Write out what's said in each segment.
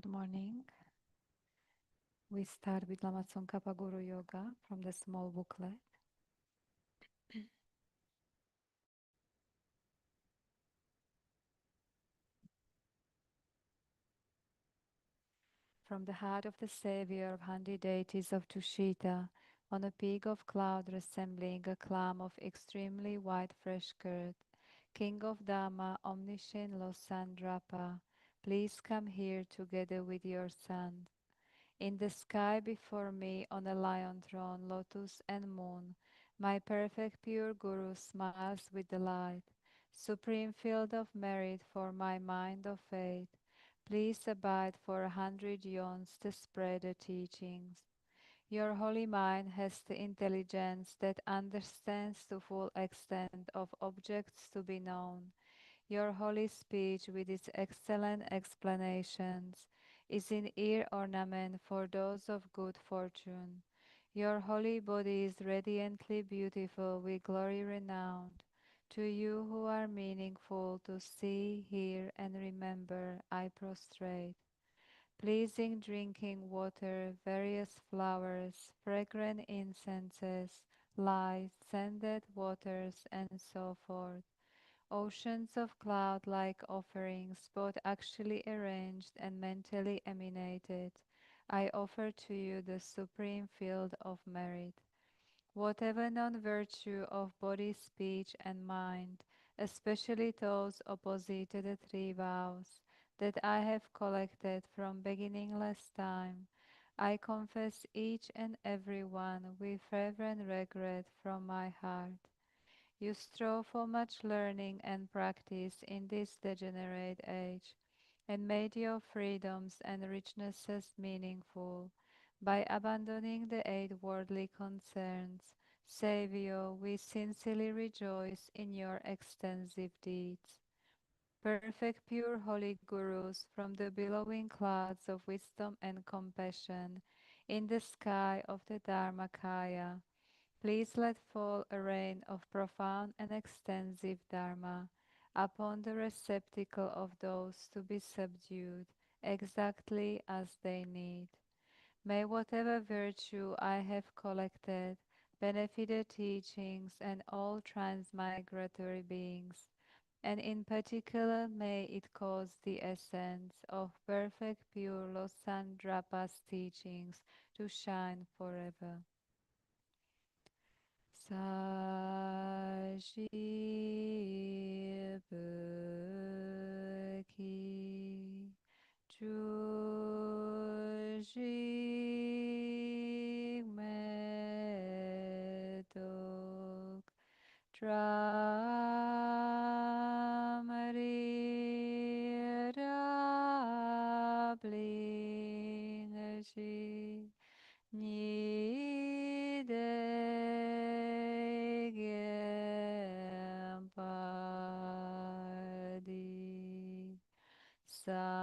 Good morning. We start with Lama Tsongkhapa Guru Yoga from the small booklet. From the heart of the Savior of 100 deities of Tushita, on a peak of cloud resembling a clam of extremely white fresh curd, King of Dhamma, omniscient Losandrapa, please come here together with your son. In the sky before me, on a lion throne, lotus and moon, my perfect pure Guru smiles with delight. Supreme field of merit for my mind of faith, please abide for 100 yons to spread the teachings. Your holy mind has the intelligence that understands the full extent of objects to be known. Your holy speech, with its excellent explanations, is an ear ornament for those of good fortune. Your holy body is radiantly beautiful with glory renowned. To you who are meaningful to see, hear, and remember, I prostrate. Pleasing drinking water, various flowers, fragrant incenses, light, scented waters, and so forth. Oceans of cloud-like offerings, both actually arranged and mentally emanated, I offer to you the supreme field of merit. Whatever non-virtue of body, speech, and mind, especially those opposite to the three vows that I have collected from beginningless time, I confess each and every one with fervent regret from my heart. You strove for much learning and practice in this degenerate age, and made your freedoms and richnesses meaningful by abandoning the eight worldly concerns. Saviour, we sincerely rejoice in your extensive deeds. Perfect pure holy gurus from the billowing clouds of wisdom and compassion in the sky of the Dharmakaya, please let fall a rain of profound and extensive Dharma upon the receptacle of those to be subdued exactly as they need. May whatever virtue I have collected benefit the teachings and all transmigratory beings, and in particular may it cause the essence of perfect pure Losandrapa's teachings to shine forever. Sajibaki Chujik Medok Dramari Rabling Ni degem padi sange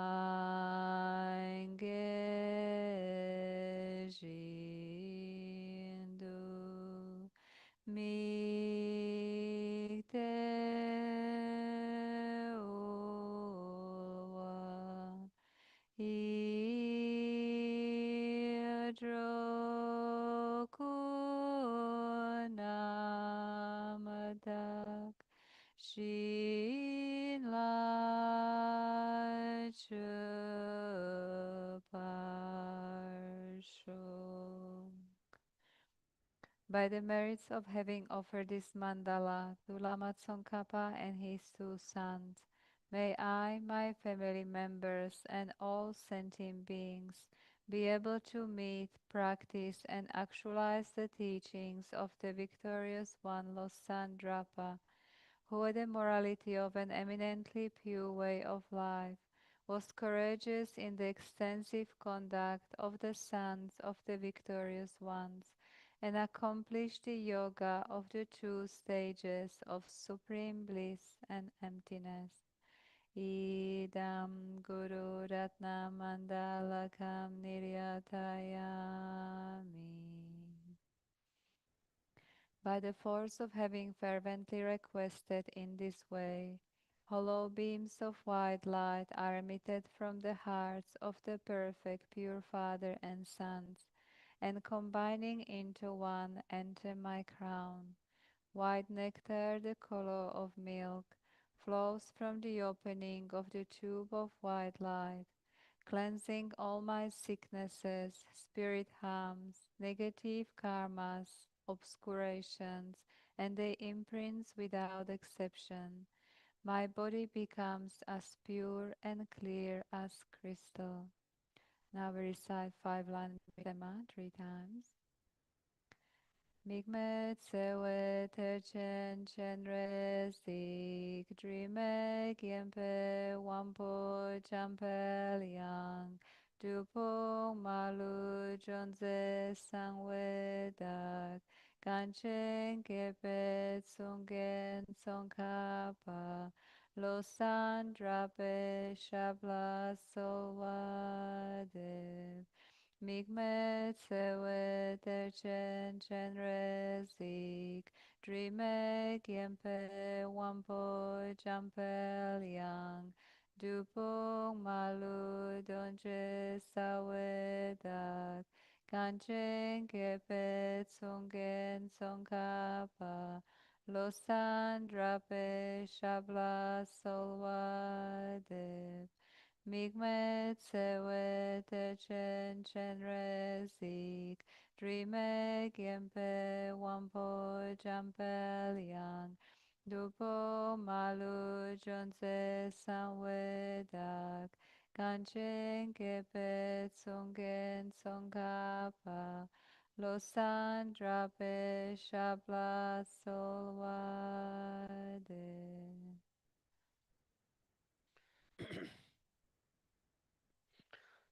jindu mikte uwa Idrokunamadak Shin Lai Chuparsho. By the merits of having offered this mandala to Lama Tsongkhapa and his two sons, may I, my family members, and all sentient beings be able to meet, practice, and actualize the teachings of the victorious one Losandrapa, who had the morality of an eminently pure way of life, was courageous in the extensive conduct of the sons of the victorious ones, and accomplished the yoga of the two stages of supreme bliss and emptiness. Idam Guru Ratna Mandalakam Niryatayami. By the force of having fervently requested in this way, Hollow beams of white light are emitted from the hearts of the perfect, pure Father and Sons, and combining into one enter my crown. White nectar, the color of milk, flows from the opening of the tube of white light, cleansing all my sicknesses, spirit harms, negative karmas, obscurations, and the imprints without exception. My body becomes as pure and clear as crystal. Now we recite 5 lines Shema 3 times. Mikmet sewe terchen chenre sik drime kiempe wampo champel yang dupong malu jonze sangwe dak kanchen kepe tsungen songkapa losan drape shabla solwade Migmet sewe terchen chen rezik Dreamek yempe wampo jampel yang Dupong malu donje sawedak Kanchen kepet sungen songkapa Losan drape shabla solwade Migmet sewe chen rezik Dreamek yempe wampo jampel yang Dupo malu jonze sanwedak Kanchen kepet sungen songkapa Losan drape shabla solwade.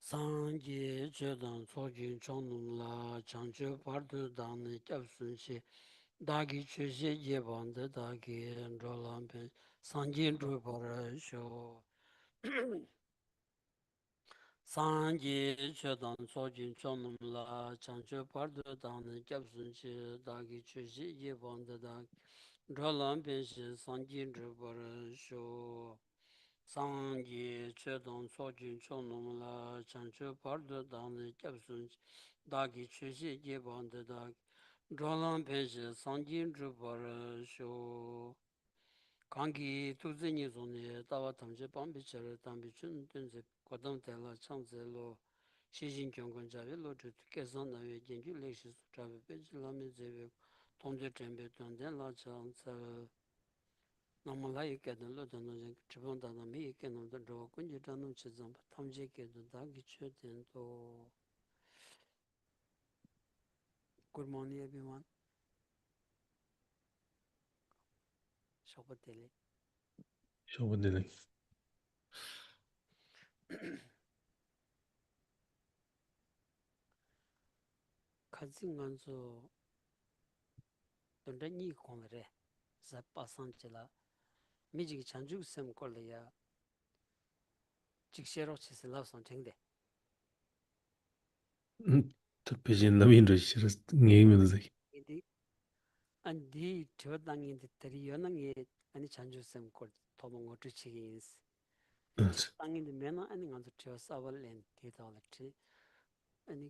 Sanje chedan sojin chonum la chancho pardu dani kyabsun shi dagi chushe jebanda dagi rolambe sanjin drupara sho Sanje chedan sojin chonum la chancho pardu dani kyabsun shi dagi chushe jebanda dagi rolambe shi sanjin drupara sho Sangye chedan sojin chonum la chancho pardo dani kyabsun dagi chushi jebanda dagi drolan penshi sangjin drupar sho kangi tuzi nizoni dawa tamche pambi chere tambi chun tunze kodam tela changze lo shishin kyongon javi lo chutu kesan nawe genju lekshi su trabe pechi lami zewe tongze tembe tuanden la changze Namala yikedan lo dano jen chibon dana mi yikedan lo dhawa kunji dhanam chi zamba tamje yikedan dagi choten to. Good morning everyone. Shobodele. Shobodile. Kazi nganzo donda nyi kongre. Zapa sanchila. Mijiki chanjuk sem kola ya. Jikshero chisi lao san chengde. Pejin lamin register ngey mizaki. Indi andi tiwa dangi indi tari yona nge ani chanjuk sem kol tomo ngotu chigi ins. Dangi indi mena ani nganzo tiwa sawal len tita wala chi. Ani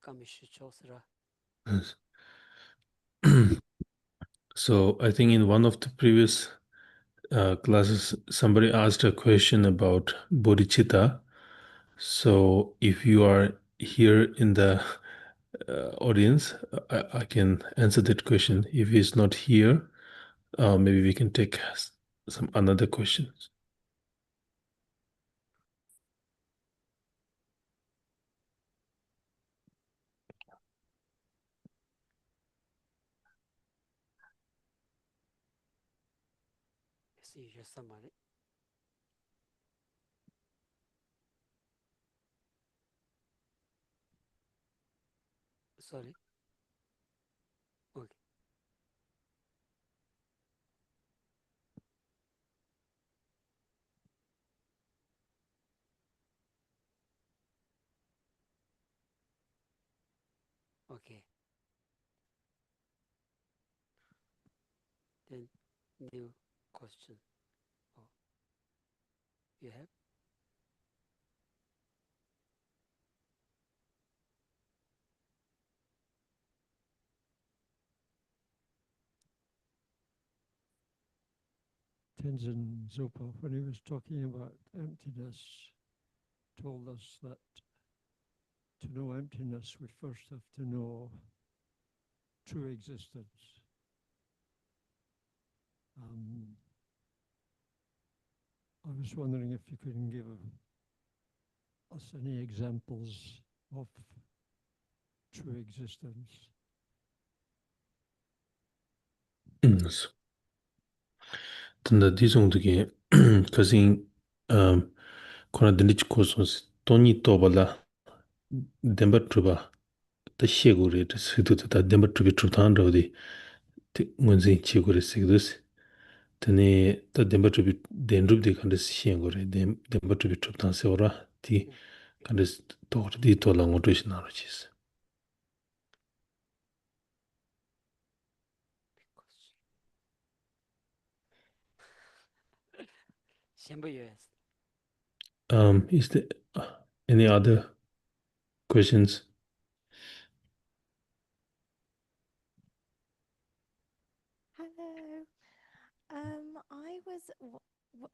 kamishu chosra. So I think in one of the previous classes, somebody asked a question about bodhicitta. So if you are here in the audience, I can answer that question. If he's not here, maybe we can take some another questions. See you somebody. Sorry. Okay. Okay. Then new question. Oh. You have? Tenzin Zopa, when he was talking about emptiness, told us that to know emptiness, we first have to know true existence. Um, I was wondering if you could give us any examples of true existence. So, tanda di songdagi kasin kona dindich kosons toni tobala demba truba ta shegure ta sidu ta demba trubi trutan rawdi ngunzin chegure sigdus tani ta demba trubi denrubdi kandas shegure demba trubi trutan seora ti kandas tokor di tola ngotosh narochis. Shenpa US. Is there any other questions? Hello. I was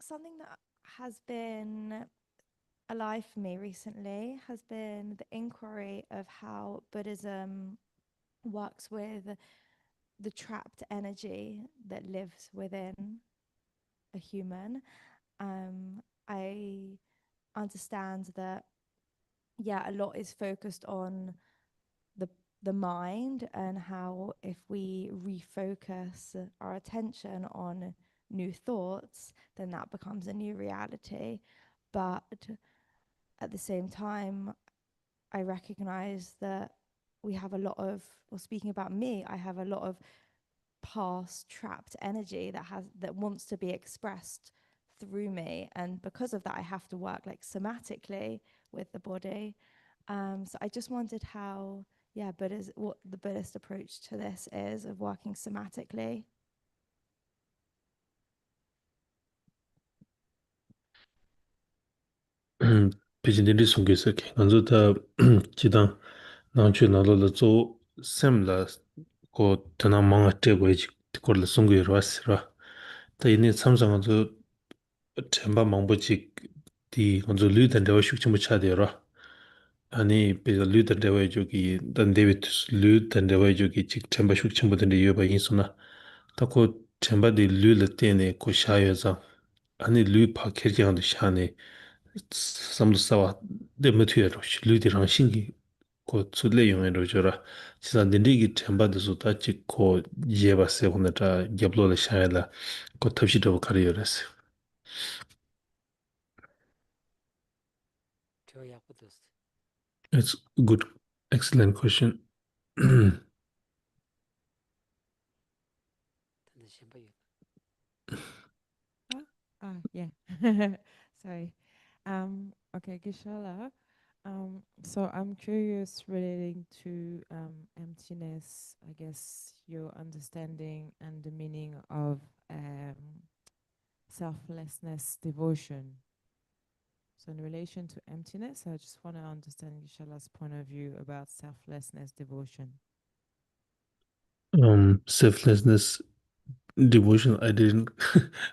something that has been alive for me recently has been the inquiry of how Buddhism works with the trapped energy that lives within a human. I understand that, yeah, a lot is focused on the the mind and how if we refocus our attention on new thoughts, then that becomes a new reality. But at the same time, I recognize that we have a lot of, or speaking about me, I have a lot of past trapped energy that wants to be expressed through me, and because of that I have to work like somatically with the body. So I just wondered how, yeah, what the Buddhist approach to this is of working somatically. Pijindiri sungesa ke nganzo ta chidang nangchu nalo la zo sem la ko tena manga te goye chik tikor la sungu yorwa sira. Ta ini samsa nganzo chenpa mangbo chik di nganzo lu dan dewa shuk chimbo chade yorwa. Ani pija lu dan dewa jo ki dan dewi tus lu dan dewa jo ki chik chenpa shuk chimbo dende yoba insu na. Ta ko chenpa di lu la tene ko sha yo zang. Ani lu pa kerki nganzo sha ne samdo sawa de metuya rosh, lu di rangshingi ko tsule yunga rojora. Chisa dindigi tenpa desu ta chik ko jeba se hona ta gyablo la shaya la ko tabshi tabu kari yoras. Tyo yakpo dost. It's a good, excellent question. Tanda Shenpa US. Huh? Yeah. Sorry. Okay, Geshela. So I'm curious relating to emptiness, I guess your understanding and the meaning of selflessness devotion. So in relation to emptiness, I just want to understand Geshela's point of view about selflessness devotion. Selflessness, devotion, I didn't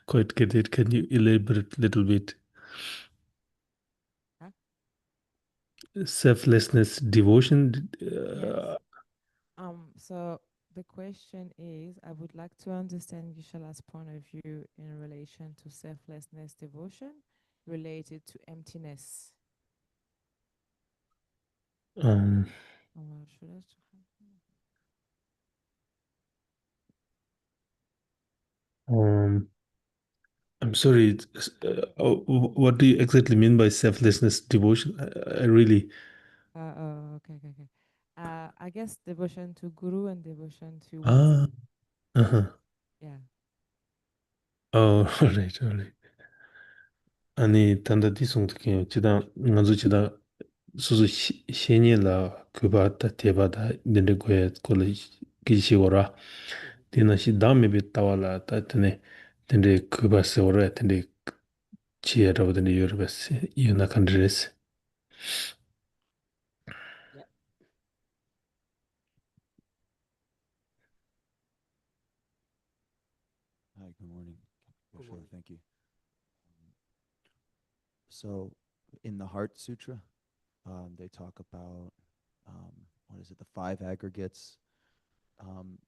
quite get it. Can you elaborate a little bit? Huh? Selflessness, devotion. Yes. So the question is, I would like to understand Geshela's point of view in relation to selflessness devotion related to emptiness. Um, Should I um, I'm sorry. What do you exactly mean by selflessness devotion? I really. oh, okay, okay, okay. I guess devotion to Guru and devotion to oneself. Ah, uh-huh. Yeah. Oh, all right, all right. 아니, 단다 디송도 지다 ngazu 지다 수수 시니라 그바다 대바다 닌데 고에 콜리 기시오라 디나시 담에 비타와라 따트네 닌데 그바세오라 텐데 Chiara the universe, Yuna countries. Yeah. Hi, good morning. Good Geshela, morning. thank you. So, in the Heart Sutra, they talk about what is it, the five aggregates. Um,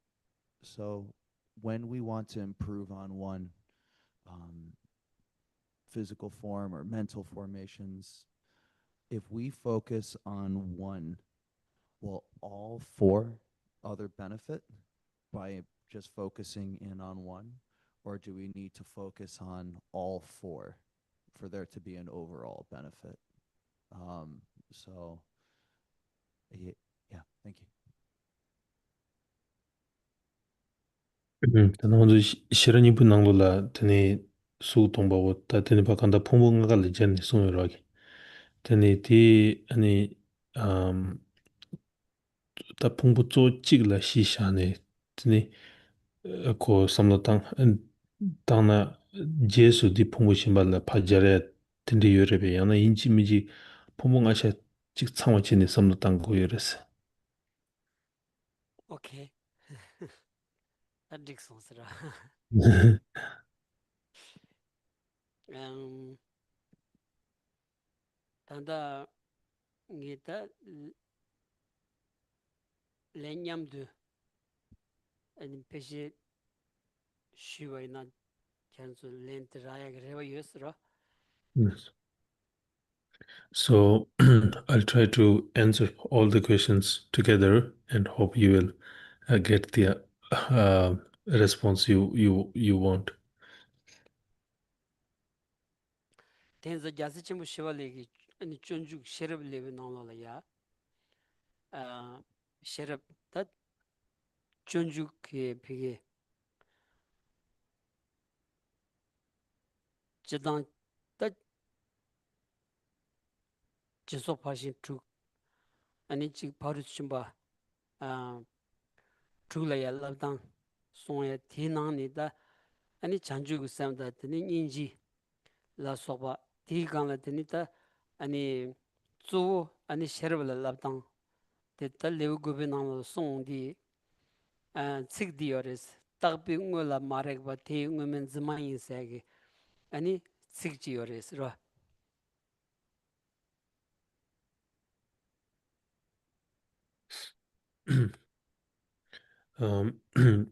so, when we want to improve on one um, physical form or mental formations, if we focus on one, will all four other benefit by just focusing in on one? Or do we need to focus on all four for there to be an overall benefit? So, yeah, thank you. Tanahunzu shirani bu nanglola tani su tongba wo ta tani bakanda pongbo nga le jan songyo ragi. Tani ti ani ta pongbo tso chigla shi shane tani ko samlo tangna jesu di pongbo shimba la pa jare tindi yorebe yana inchi miji pongbo nga sha chig tsangwa chini samlo tang go yorese. Okay. That makes sense. Tanda ngita lenyamdu and peshi shiva ina chansu lent raya greva yusra. Yes. So I'll try to answer all the questions together and hope you will get the response you want. Tenza jasi chimbu shiva legi ani chunjuk sherab levi nangla ya. Sherab tat chunjuk ke pige jidang tat jiso pashin truk ani chik paru chimba trukla ya labdang songya ti nangni da ani chanjuk samda tani inji la soba ti gangla tani ta ani tsuwu ani sherab la labdang te ta lewu gubi nangla song di tsik di yores takpi ngu la marekba te ngu men zima yin sagi ani tsik ji yores ra.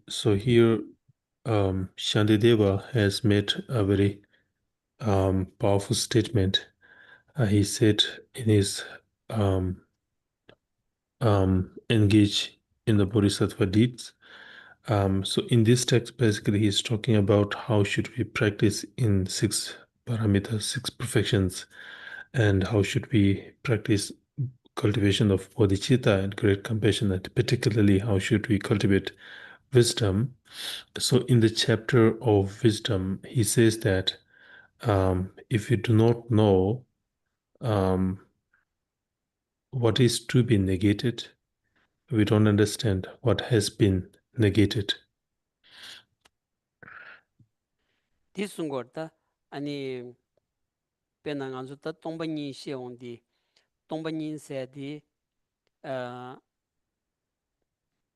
So here Shantideva has made a very powerful statement. He said in his engage in the Bodhisattva deeds. So in this text, basically, he's talking about how should we practice in six paramitas, six perfections, and how should we practice cultivation of bodhicitta and great compassion, and particularly how should we cultivate wisdom. So in the chapter of wisdom, he says that if you do not know what is to be negated, we don't understand what has been negated. Di sungor ta ani pena nganzu ta tongpa nyin sheong di tongpa nyin se di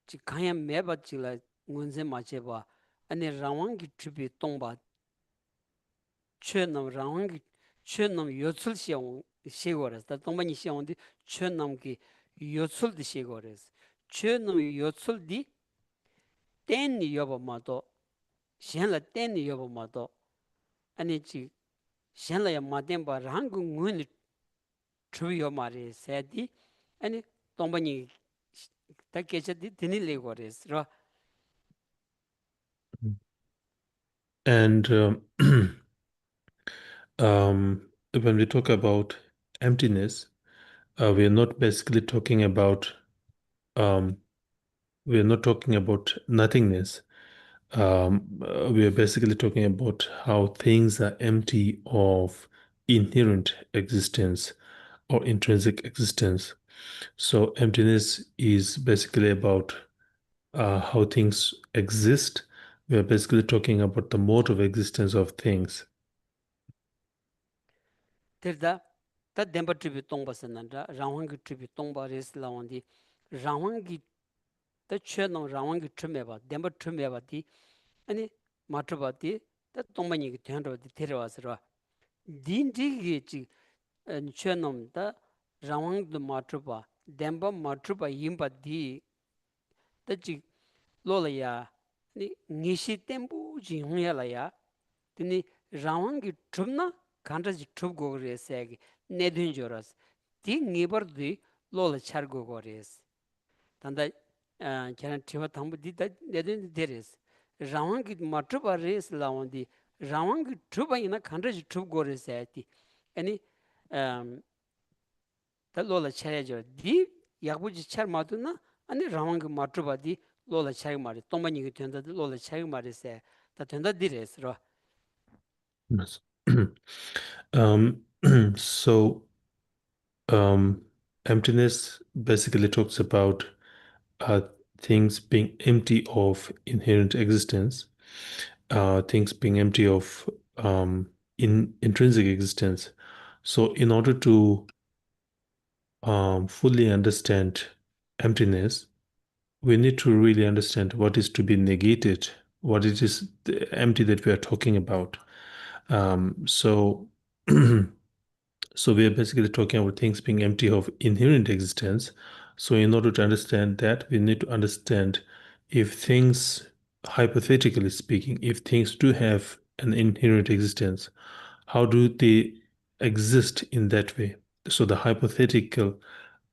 chi kanya meba chila ngunze ma cheba ani rangwangi chupi tongpa chö nam rangwangi chö nam yotsul sheong shegores ta tongpa nyin sheong di chö nam ki yotsul di shegores chö nam yotsul di ten ni yoba ma to shen la ten ni yoba ma to ani chi shen la ya ma tenpa rangu ngun chupi yo ma re se di ani tongpa nyin ta kecha di tini le gores ra. And when we talk about emptiness, we are not basically talking about we are not talking about nothingness. We are basically talking about how things are empty of inherent existence or intrinsic existence. So emptiness is basically about how things exist. We are basically talking about the mode of existence of things. terda ta demba tribi tongba sananda rawang tribi tongba res lawandi rawang ta chenong rawang trimeba demba trimeba di ani matruba di ta tongba ni gi tendo di terwasra din ji gi chenong ta rawang de matruba demba matruba yimba di ta ji lola ya ni ngishi tembu ji hunya la ya tini rawang gi trumna kanda ji trub go res ag nedun joras di ngibar di lola char go res tanda kena tiwa thambu di da nedun deres rawang gi matruba res lawang di rawang gi truba ina kanda ji trub go res ag ani ta lola char jor di yakbu ji char madu na ani rawang gi matruba di lola char mari tongba ni gi tenda lola char mari se ta tenda deres ro. Yes. Um, so emptiness basically talks about uh, things being empty of inherent existence, things being empty of intrinsic existence. So, in order to fully understand emptiness, we need to really understand what is to be negated, what it is the empty that we are talking about. So, so we are basically talking about things being empty of inherent existence. So, in order to understand that, we need to understand if things, hypothetically speaking, if things do have an inherent existence, how do they exist in that way? So, the hypothetical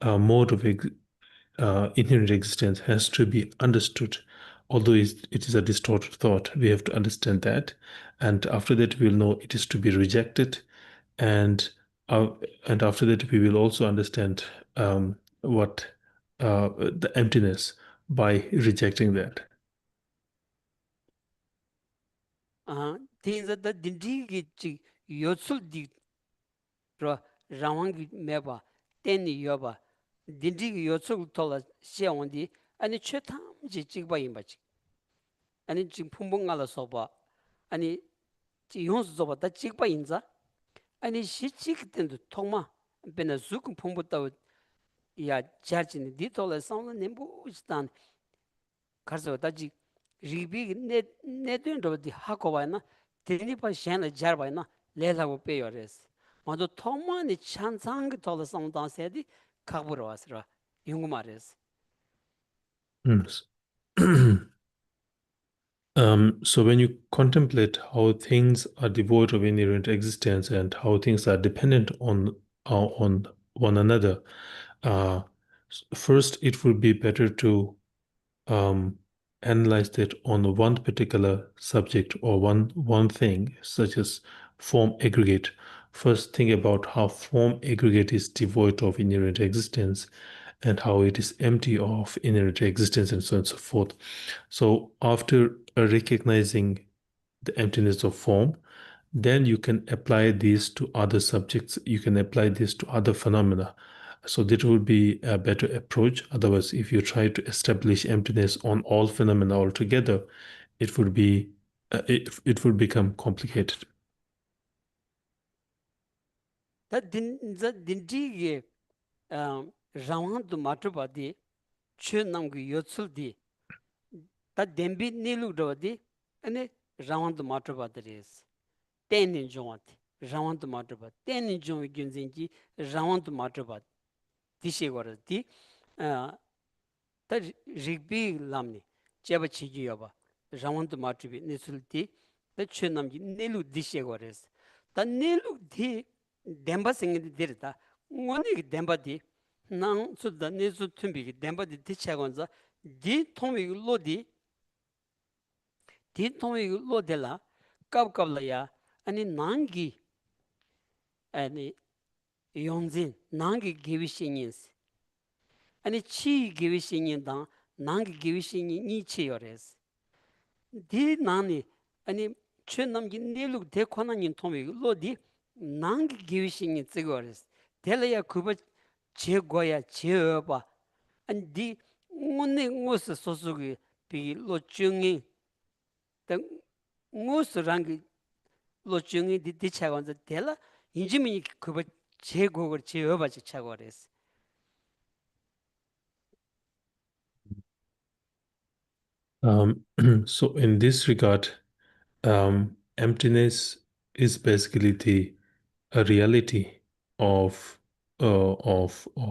mode of inherent existence has to be understood. Although it is a distorted thought, we have to understand that. And after that, we'll know it is to be rejected. And, uh, and after that, we will also understand what the emptiness by rejecting that. Things that the dindigi yosul di rawang meba ten yoba dindigi yosul tola xiaondi ani chetam ji jigba imbachi ani jing pumbunga la soba ani ji yons soba da jigba inza ani shi jig tendu tongma bena zuk pumbu taw ya charjini di tola sangla nembu stan karso da ji ribi ne duen ro di hakoba na teni pa shen jarba na lela go pe yores mado tongma ni chansang tola sangdan sedi kaburo asra yungumares. Yes. So when you contemplate how things are devoid of inherent existence and how things are dependent on one another, uh, first it would be better to um, analyze that on one particular subject or one thing, such as form aggregate. First, think about how form aggregate is devoid of inherent existence and how it is empty of inherent existence and so on and so forth. So after recognizing the emptiness of form, then you can apply these to other subjects. You can apply this to other phenomena. So that would be a better approach. Otherwise, if you try to establish emptiness on all phenomena altogether, it would be it would become complicated. Da dindigi rawang du matruba di chö namgu yotsul di da dembi nilu do di ane rawang du matruba deres tenin jongwa di rawang du matruba tenin jongwa gyunzin ki rawang du matruba di she gora di ta rigbi lamni cheba chigi yoba rawang du matrubi nisul di da chö namgi nilu di she gores ta nilu di demba singi di dirita ngoni ki demba di nang suda nisu tumbi ki demba di di chagonza di tongwi ki lo de la kab la ya ani nangi ani yonzin nangi gewi shingins ani chi gewi shingin dang nangi gewi shingin ni chi yores di nani ani chön namgi niluk de kona nin tongwi ki lo di nangi gewi shingin tsigores dela ya kuba che goya che öba 아니 디 ngone ngos sosugi pi lo chungi ta ngos rangi lo chungi di chagonza tela 인지민이 그거 제곡을 제어바지 차고 그랬어. So in this regard, emptiness is basically the a reality of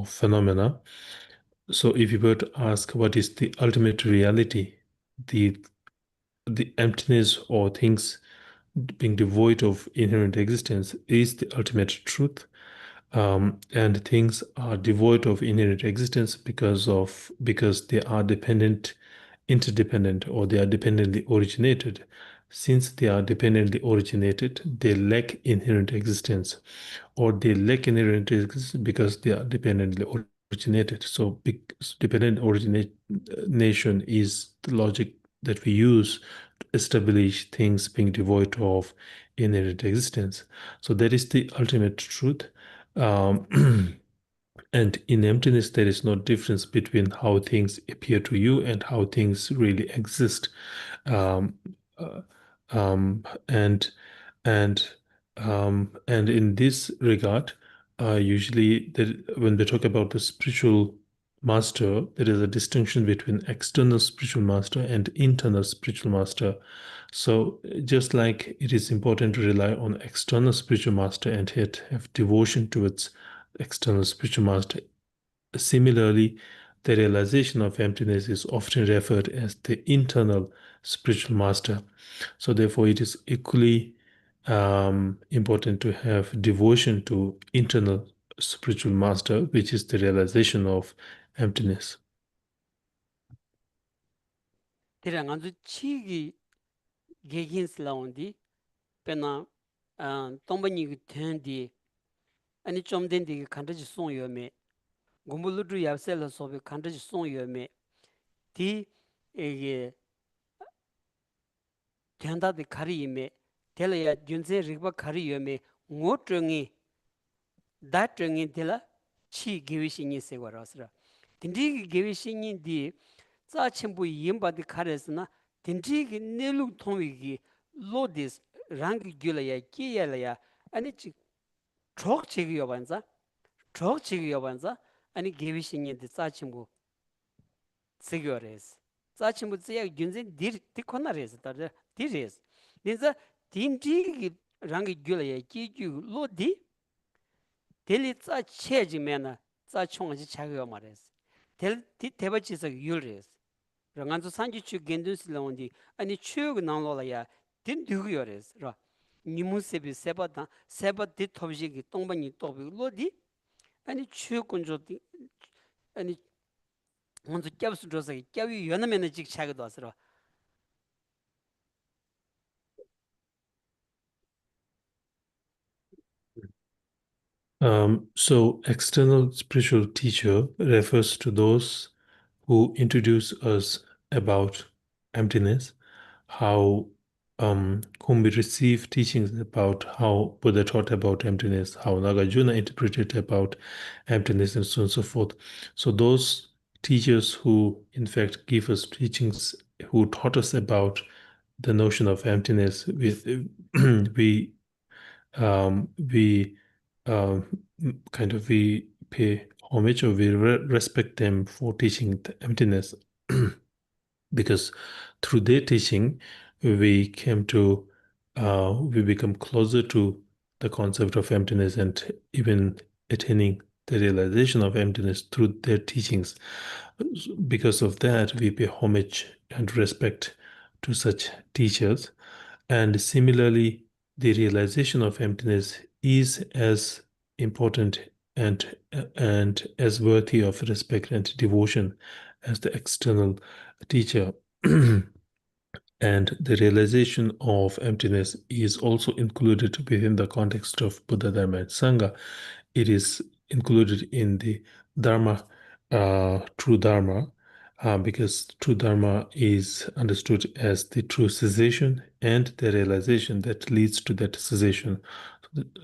phenomena. So if you were to ask what is the ultimate reality, the the emptiness or things being devoid of inherent existence is the ultimate truth. And things are devoid of inherent existence because they are interdependent, or they are dependently originated. Since they are dependently originated, they lack inherent existence, or they lack inherent existence because they are dependently originated. So dependent origination is the logic that we use to establish things being devoid of inherent existence. So that is the ultimate truth. Um, and in emptiness, there is no difference between how things appear to you and how things really exist. Um, uh, and and and in this regard, usually when we talk about the spiritual master, there is a distinction between external spiritual master and internal spiritual master. So just like it is important to rely on external spiritual master and yet have devotion towards external spiritual master, similarly, the realization of emptiness is often referred as the internal spiritual master. So, therefore, it is equally important to have devotion to internal spiritual master, which is the realization of emptiness. 대략 안주 치기 개긴슬라운디 빼나 동반이 그 텐디 아니 좀 된디 간다지 송여메 고물루도 야셀라 소비 간다지 송여메 디 이게 텐다디 카리이메 텔야 준세 리바 카리여메 ngotrungi datrungi tela chi gewishingi sewarasra tindi gewishingi di za chimbu yimbadi karesna tindi gi nelu thongwi gi lodis rangi gyulaya kiyalaya ani chi chok chigi yobanza ani gewishingi di za chimbu sigores za chimbu ziya gyunze dir dikonares tar dires dinza tindi gi rangi gyulaya kiyyu lodi 델리 짜 체지면은 짜 총지 차가 말했어. 델디 대바치서 유르스. 랑안조 산지 추 겐두스라온디 아니 추가 나올라야 딘 두고요레스. 라 니무세비 세바다 세바디 톱지기 똥바니 톱이 로디 아니 추군조디 아니 먼저 캡스 줘서 캡이 연하면은 직 차가 왔어. So, external spiritual teacher refers to those who introduce us about emptiness, how whom we receive teachings about how Buddha taught about emptiness, how Nagarjuna interpreted about emptiness, and so on and so forth. So those teachers who, in fact, give us teachings, who taught us about the notion of emptiness, we we um, we pay homage, or we respect them for teaching the emptiness. Because through their teaching we came to we become closer to the concept of emptiness, and even attaining the realization of emptiness through their teachings. Because of that, we pay homage and respect to such teachers. And similarly, the realization of emptiness is as important and as worthy of respect and devotion as the external teacher. And the realization of emptiness is also included within the context of Buddha Dharma and Sangha. It is included in the Dharma, true Dharma, because true Dharma is understood as the true cessation and the realization that leads to that cessation.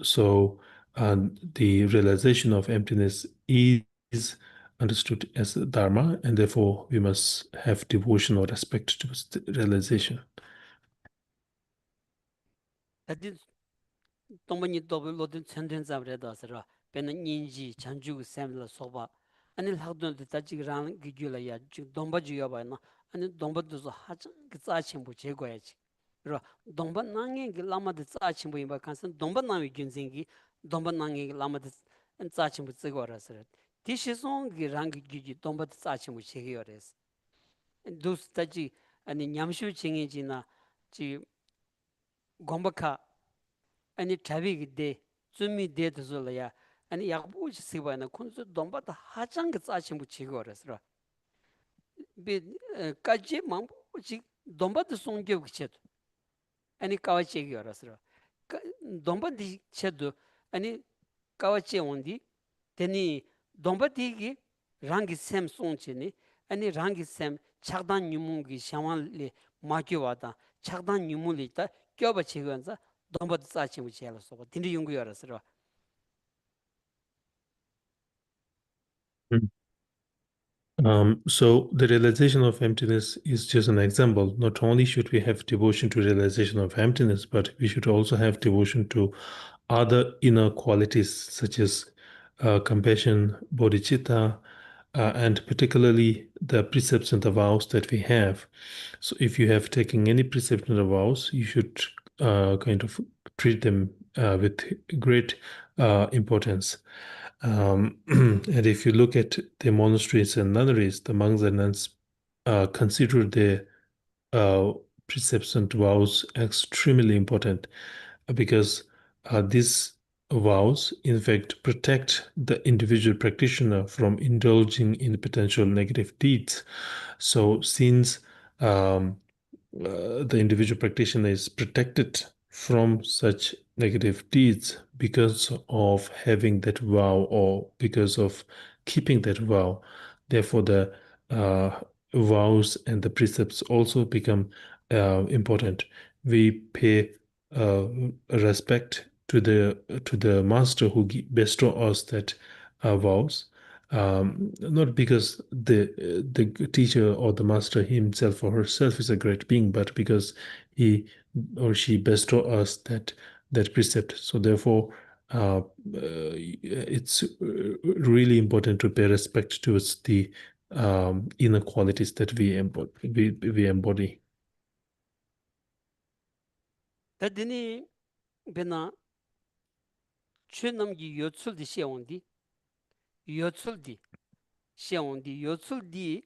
So, the realization of emptiness is understood as Dharma, and therefore we must have devotion or respect towards the realization. 다딘 동반이 더블 로든 천된 잡래다서라 배는 인지 장주 샘을 소바 아니 학도도 따지기랑 기줄이야 지 동바지야 봐나 아니 동바도 하장 그 짜침부 제거야지 그러 동반낭에 그 라마드 짜침부 임바 칸선 동반낭이 균생기 동반낭에 라마드 짜침부 제거라서 디시송 그 랑기 기지 동바드 짜침부 제거야레스 두스 따지 아니 냠슈 칭이지나 지 곰바카 아니 자비기 데 쯤이 데도솔야 아니 약부지 시바나 콘스 dom바다 하장 그 짜신 붙이고 그랬어 비 까지 망부지 dom바도 송겨 그치 아니 까와치기 그랬어 dom바디 쳇도 아니 까와치 온디 데니 dom바디기 랑기 셈 송치니 아니 랑기 셈 착단 유문기 샤완리 마교와다 착단 유문리다 껴바치건자 dombadı saçın bu şeyler soba. Dini yungu yarası. So the realization of emptiness is just an example. Not only should we have devotion to realization of emptiness, but we should also have devotion to other inner qualities such as compassion, bodhicitta, and particularly the precepts and the vows that we have. So if you have taken any precepts and the vows, you should kind of treat them with great importance. And if you look at the monasteries and nunneries, the monks and nuns consider their uh, precepts and vows extremely important because these vows, in fact, protect the individual practitioner from indulging in potential negative deeds. So, since the individual practitioner is protected from such negative deeds because of having that vow or because of keeping that vow. Therefore, the vows and the precepts also become important. We pay uh, respect to the master who bestow us that vows, not because the teacher or the master himself or herself is a great being, but because he or she bestow us that precept. So therefore, it's really important to pay respect towards the inner qualities that we embody. 다 dini bena chönamgi yotsuldi sheondi yotsuldi sheondi yotsuldi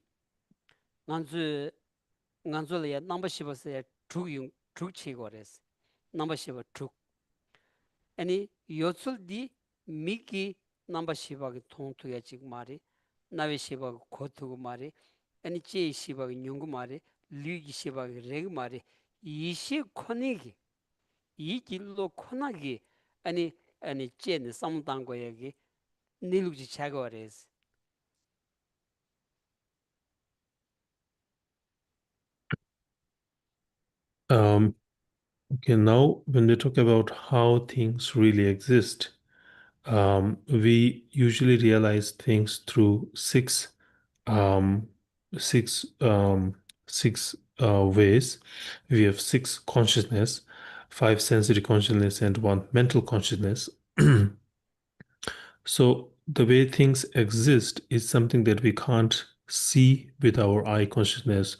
nganzu le namba shibase ya truk chigores namba shiba truk ani yotsuldi miki namba shiba ki thongtu ya chig mari nawe shiba ki khotu mari ani che shiba ki nyungu mari lu ki shiba ki reg mari ishi khonigi 이 길로 코나기 아니 쟤는 삼당 거여기 니룩지 차거레스 Um, okay, now when we talk about how things really exist, we usually realize things through um, six six ways. We have six consciousness, five sensory consciousness, and one mental consciousness. So the way things exist is something that we can't see with our eye consciousness,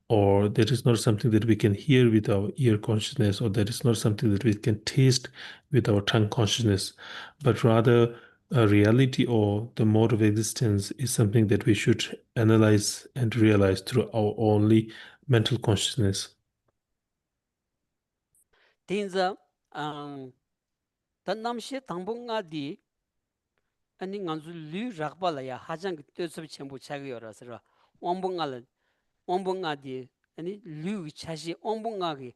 or that is not something that we can hear with our ear consciousness, or that is not something that we can taste with our tongue consciousness, but rather a reality or the mode of existence is something that we should analyze and realize through our only mental consciousness. 딘자 단남시 당봉아디 아니 간주 류 락발야 하장 뜻습 전부 차기여라서 원봉아디 아니 류 차시 원봉아기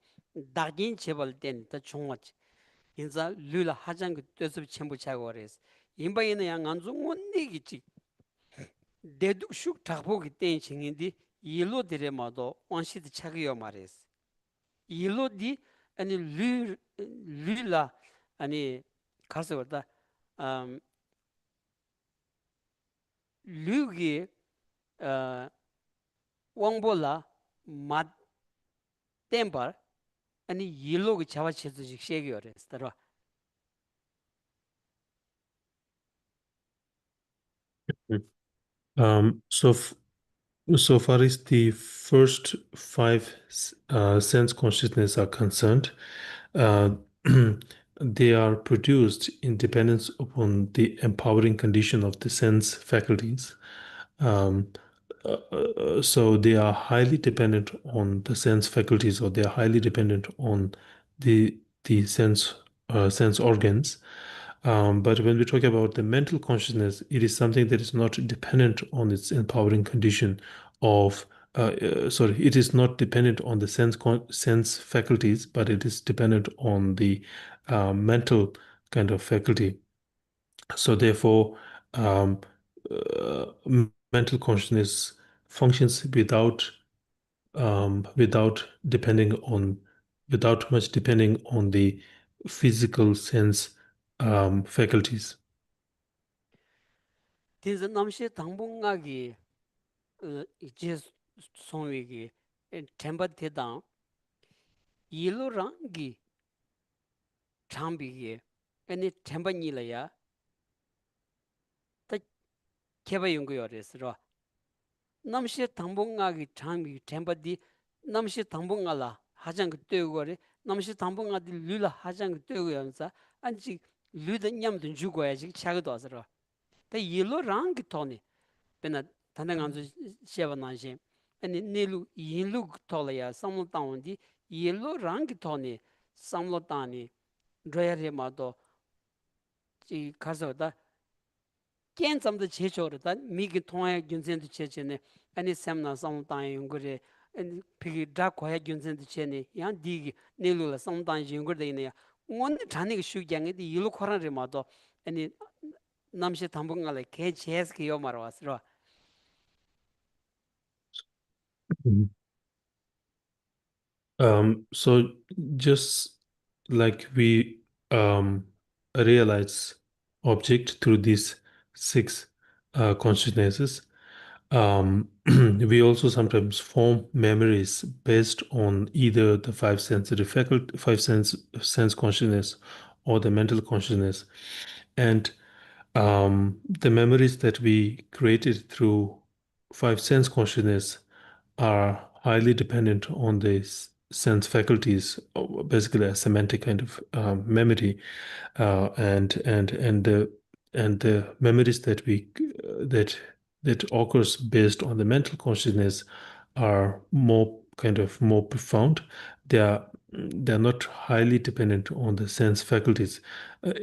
다긴 제발 된다 종어지 인자 류라 하장 뜻습 전부 차고레스 임바이는 양 간주 원니기지 대둑슉 작보기 땐 징인디 일로 데레마도 원시드 차기여 말레스 일로디 아니 류라 아니 가서 왔다 류기 왕볼라 맛 템벌 아니 일로기 잡아치듯이 쉐기어레스 따라 Mm. So so far as the first five sense consciousness are concerned, uh, they are produced in dependence upon the empowering condition of the sense faculties. Um, so they are highly dependent on the sense faculties, or they are highly dependent on the sense organs. But when we talk about the mental consciousness, it is something that is not dependent on its empowering condition of, sorry, it is not dependent on the sense faculties, but it is dependent on the mental kind of faculty. So therefore, mental consciousness functions without depending on, without much depending on the physical sense faculties. 딘즈 남시 당봉학이 이제 송위기 템바테당 일로랑기 장비기 아니 템바니라야 다 개바 연구요레스로 남시 당봉학이 장비 템바디 남시 당봉알라 하장 그 뜨고리 남시 당봉아디 류라 하장 그 뜨고면서 안지 류的 냠든 주고야지 차가도 와서로 다 일로랑기 토니 베나 단당한주 시아바나시 아니 네루 인루 토라야 삼로타운디 일로랑기 토니 삼로타니 드레레마도 지 가서다 깬점도 제조르다 미기 통하여 균센도 제제네 아니 샘나 삼로타이 용거리 아니 피기 다코야 균센도 제네 야 디기 네루라 삼로타이 용거데네 온 자네가 슈경에디 일로 코라레마도 아니 남시 담봉갈에 개 제스기요 말아왔어 Mhm. So just like we realize object through these six consciousnesses, we also sometimes form memories based on either the five sensory faculty, sense consciousness, or the mental consciousness. And the memories that we created through five sense consciousness are highly dependent on the sense faculties, or basically a semantic kind of memory, and the memories that we that that occurs based on the mental consciousness are more kind of more profound. They are they're not highly dependent on the sense faculties. Uh,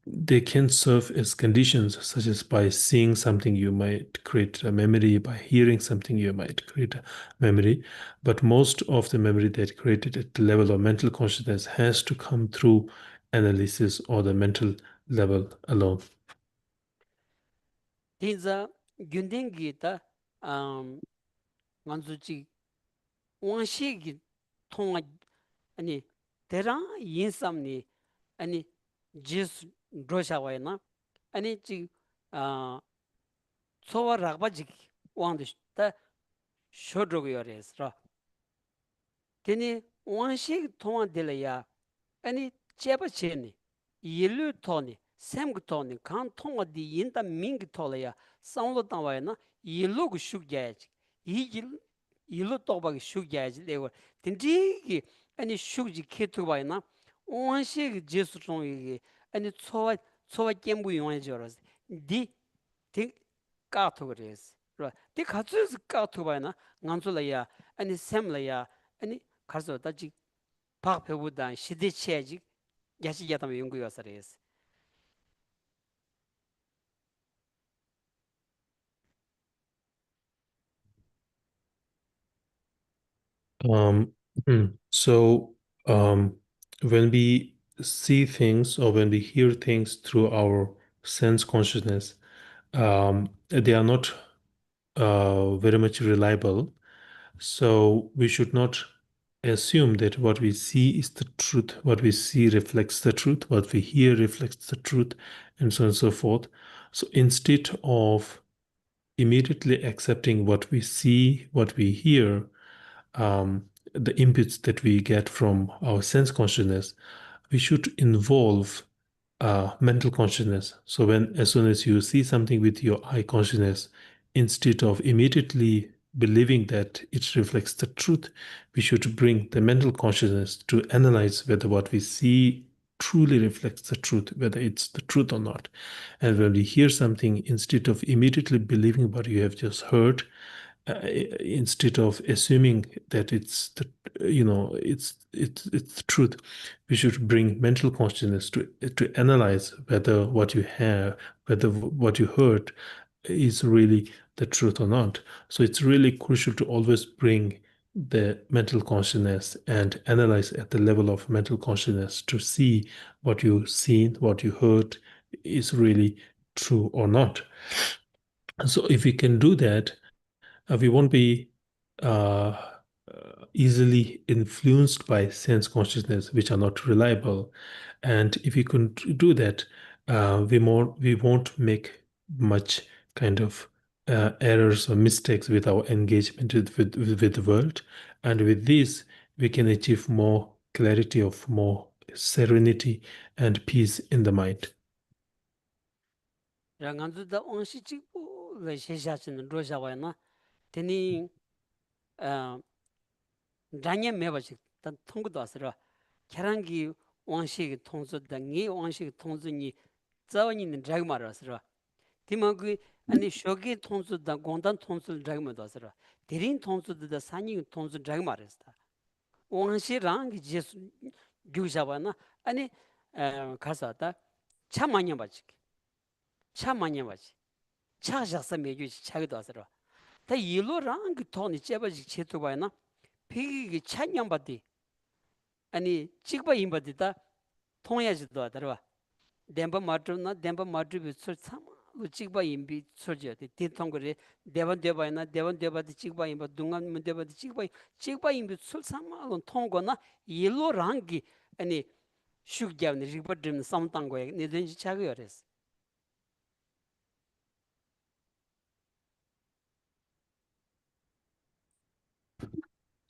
they can serve as conditions, such as by seeing something you might create a memory, by hearing something you might create a memory. But most of the memory that created at the level of mental consciousness has to come through analysis or the mental level alone. 딘자 균댕기다 만주지 원시기 통화 아니 대랑 인삼니 아니 지스 드로샤와이나 아니 지 소와 락바지 왕드다 쇼드로고요레스라 데니 원시기 통화 딜이야 아니 제바체니 일루 토니 샘그 토니 칸 통화 디 인다 민기 토라야 상로 당와이나 일루고 슈게야지 이길 일로 또박이 슈게야지 레고 딘지기 아니 슈지 케투바이나 원시 제수 종이 아니 초와 겜부 용해져라스 디디 까토그레스 디 카츠스 까토바이나 간줄라야 아니 샘라야 아니 가서 다지 박배보다 시대체지 야시야담 연구요서레스 Um, so when we see things or when we hear things through our sense consciousness, they are not very much reliable. So we should not assume that what we see is the truth, what we see reflects the truth, what we hear reflects the truth, and so on and so forth. So instead of immediately accepting what we see, what we hear, the inputs that we get from our sense consciousness, we should involve mental consciousness. So when as soon as you see something with your eye consciousness, instead of immediately believing that it reflects the truth, we should bring the mental consciousness to analyze whether what we see truly reflects the truth, whether it's the truth or not. And when we hear something, instead of immediately believing what you have just heard, instead of assuming that it's the it's the truth, we should bring mental consciousness to analyze whether what you have, whether what you heard is really the truth or not. So it's really crucial to always bring the mental consciousness and analyze at the level of mental consciousness to see what you've seen, what you heard is really true or not. So if we can do that, we won't be easily influenced by sense consciousness, which are not reliable. And if we can do that, we won't make much kind of errors or mistakes with our engagement with the world. And with this, we can achieve more clarity of more serenity and peace in the mind. 랑안주다 온시 찍고 레시샤스는 로샤와나 테니 장년 매버식 단 통고도 왔으라 계란기 원시 통수당이 원시 통수니 자원이는 자그마라스라 디마그 아니 쇼기 통수다 공단 통수를 자그마도 왔으라 대린 통수다 산이 통수 자그마랬다 원시랑 제수 규샤바나 아니 가사다 참 많이 봐지 참 많이 봐지 차자서 매주 차기도 왔으라 다 일로랑 그 돈이 제바지 제도 봐나 피기 찬양받디 아니 찍바 임받디다 통해야지도 하더라 덴바 마트비 술 참, 찍바 임비 설지어디 디통거리 대번 대바디 찍바 임바 둥간 문대바디 찍바 임비 술 참말은 통거나 일로랑기 아니 슈기야는 리버드는 삼땅고에 내든지 차거였어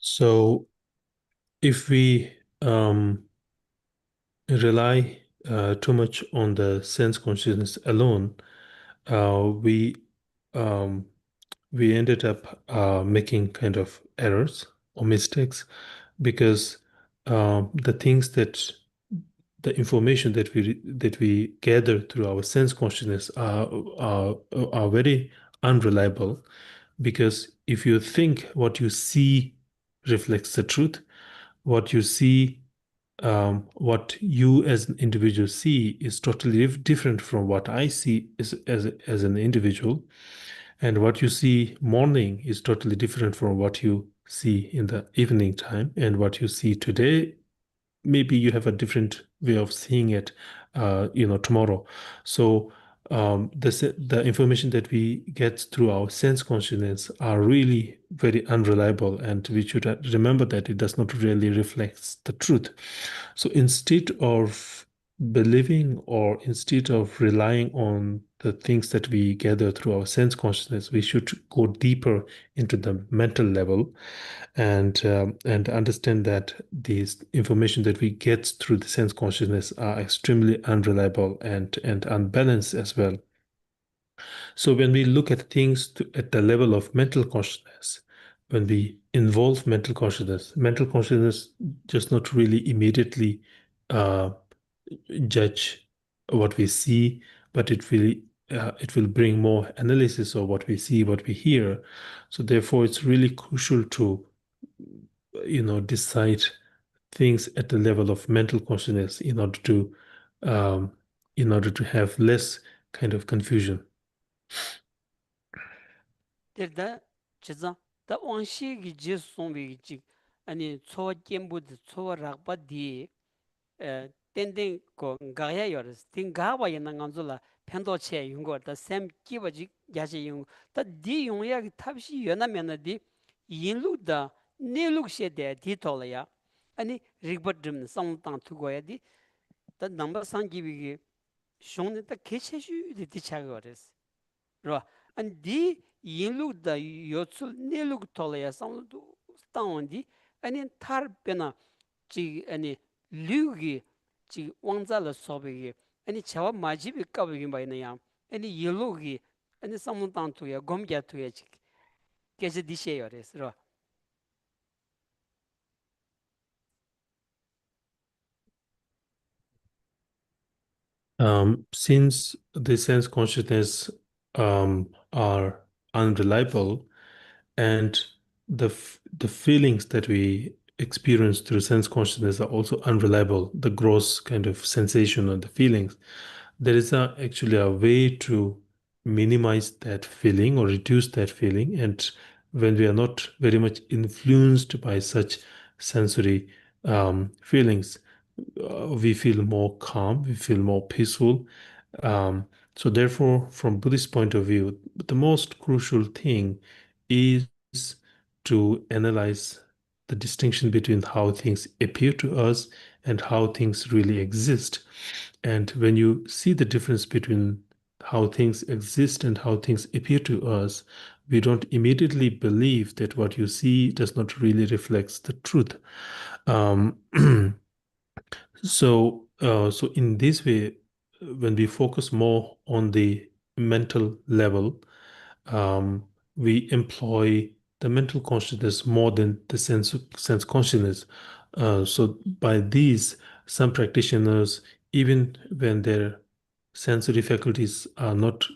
So if we rely too much on the sense consciousness alone, we ended up making kind of errors or mistakes because the things that the information that we gather through our sense consciousness are very unreliable, because if you think what you see reflects the truth, what you see what you as an individual see is totally different from what I see as an individual. And what you see morning is totally different from what you see in the evening time. And what you see today, maybe you have a different way of seeing it, tomorrow. So the information that we get through our sense consciousness are really very unreliable, and we should remember that it does not really reflect the truth. So instead of believing or instead of relying on the things that we gather through our sense consciousness, we should go deeper into the mental level and understand that these information that we get through the sense consciousness are extremely unreliable and unbalanced as well. So when we look at things at the level of mental consciousness, when we involve mental consciousness does not really immediately uh, judge what we see, but it will bring more analysis of what we see, what we hear. So therefore, it's really crucial to decide things at the level of mental consciousness um, in order to have less kind of confusion. 데다 지자 다 원시기 제송비기 아니 초겜부드 초락바디 땡땡 거 가야 요르스 팅 가와 있는 간줄라 펜도체 용거다 샘 끼버지 야지 용다디 용야기 탑시 연하면디 인루다 네룩셰데 디톨야 아니 리버드름 성땅 투고야디 다 넘버 상기비기 쇼네 다 개체슈디 디차거레스 로 안디 인루다 요출 네룩 톨야 상도 스타온디 아니 타르페나 지 아니 류기 지 왕자를 소비기 any chawa maji bi ka bi ba ya any yellow gi any samun tan tu ya gom ya tu ya chik ke je di she yores ro Since the sense consciousness are unreliable, and the feelings that we experience through sense consciousness are also unreliable, the gross kind of sensation or the feelings, there is actually a way to minimize that feeling or reduce that feeling. And when we are not very much influenced by such sensory feelings, we feel more calm, we feel more peaceful. Um, so, therefore, from Buddhist point of view, the most crucial thing is to analyze the distinction between how things appear to us and how things really exist. And when you see the difference between how things exist and how things appear to us, we don't immediately believe that what you see does not really reflect the truth. Um, so in this way, when we focus more on the mental level, um, we employ the mental consciousness more than the sense consciousness. So by these, some practitioners, even when their sensory faculties are not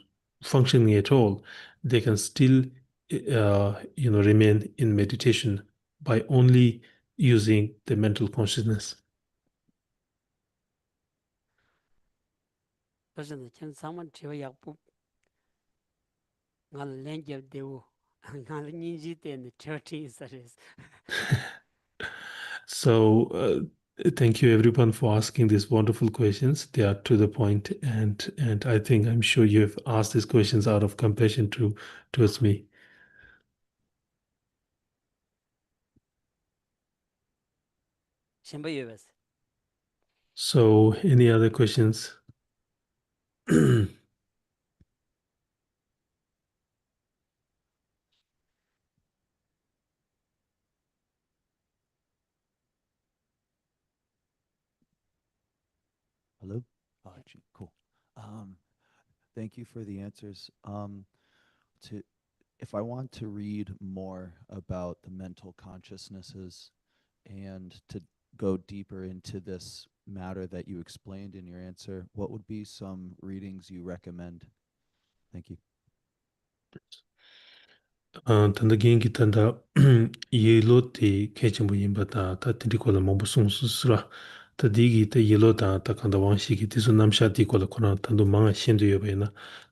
functioning at all, they can still, remain in meditation by only using the mental consciousness. person the chen saman chewa ya pu ngal len je de wo ngal ni ji te ne 30 sares So, thank you everyone for asking these wonderful questions. They are to the point, and I think I'm sure you have asked these questions out of compassion towards me. shemba yebes So, any other questions? Hello? Gee, cool. Thank you for the answers. To If I want to read more about the mental consciousnesses and to go deeper into this matter that you explained in your answer, what would be some readings you recommend? Thank you. Tanda gengi tanda yelo te kechimbo yinba ta tindi kola mabu sungsu sura ta digi ta yelo ta kanda wangshi ki tisu namsha di kola kona tandu manga shendu yobe na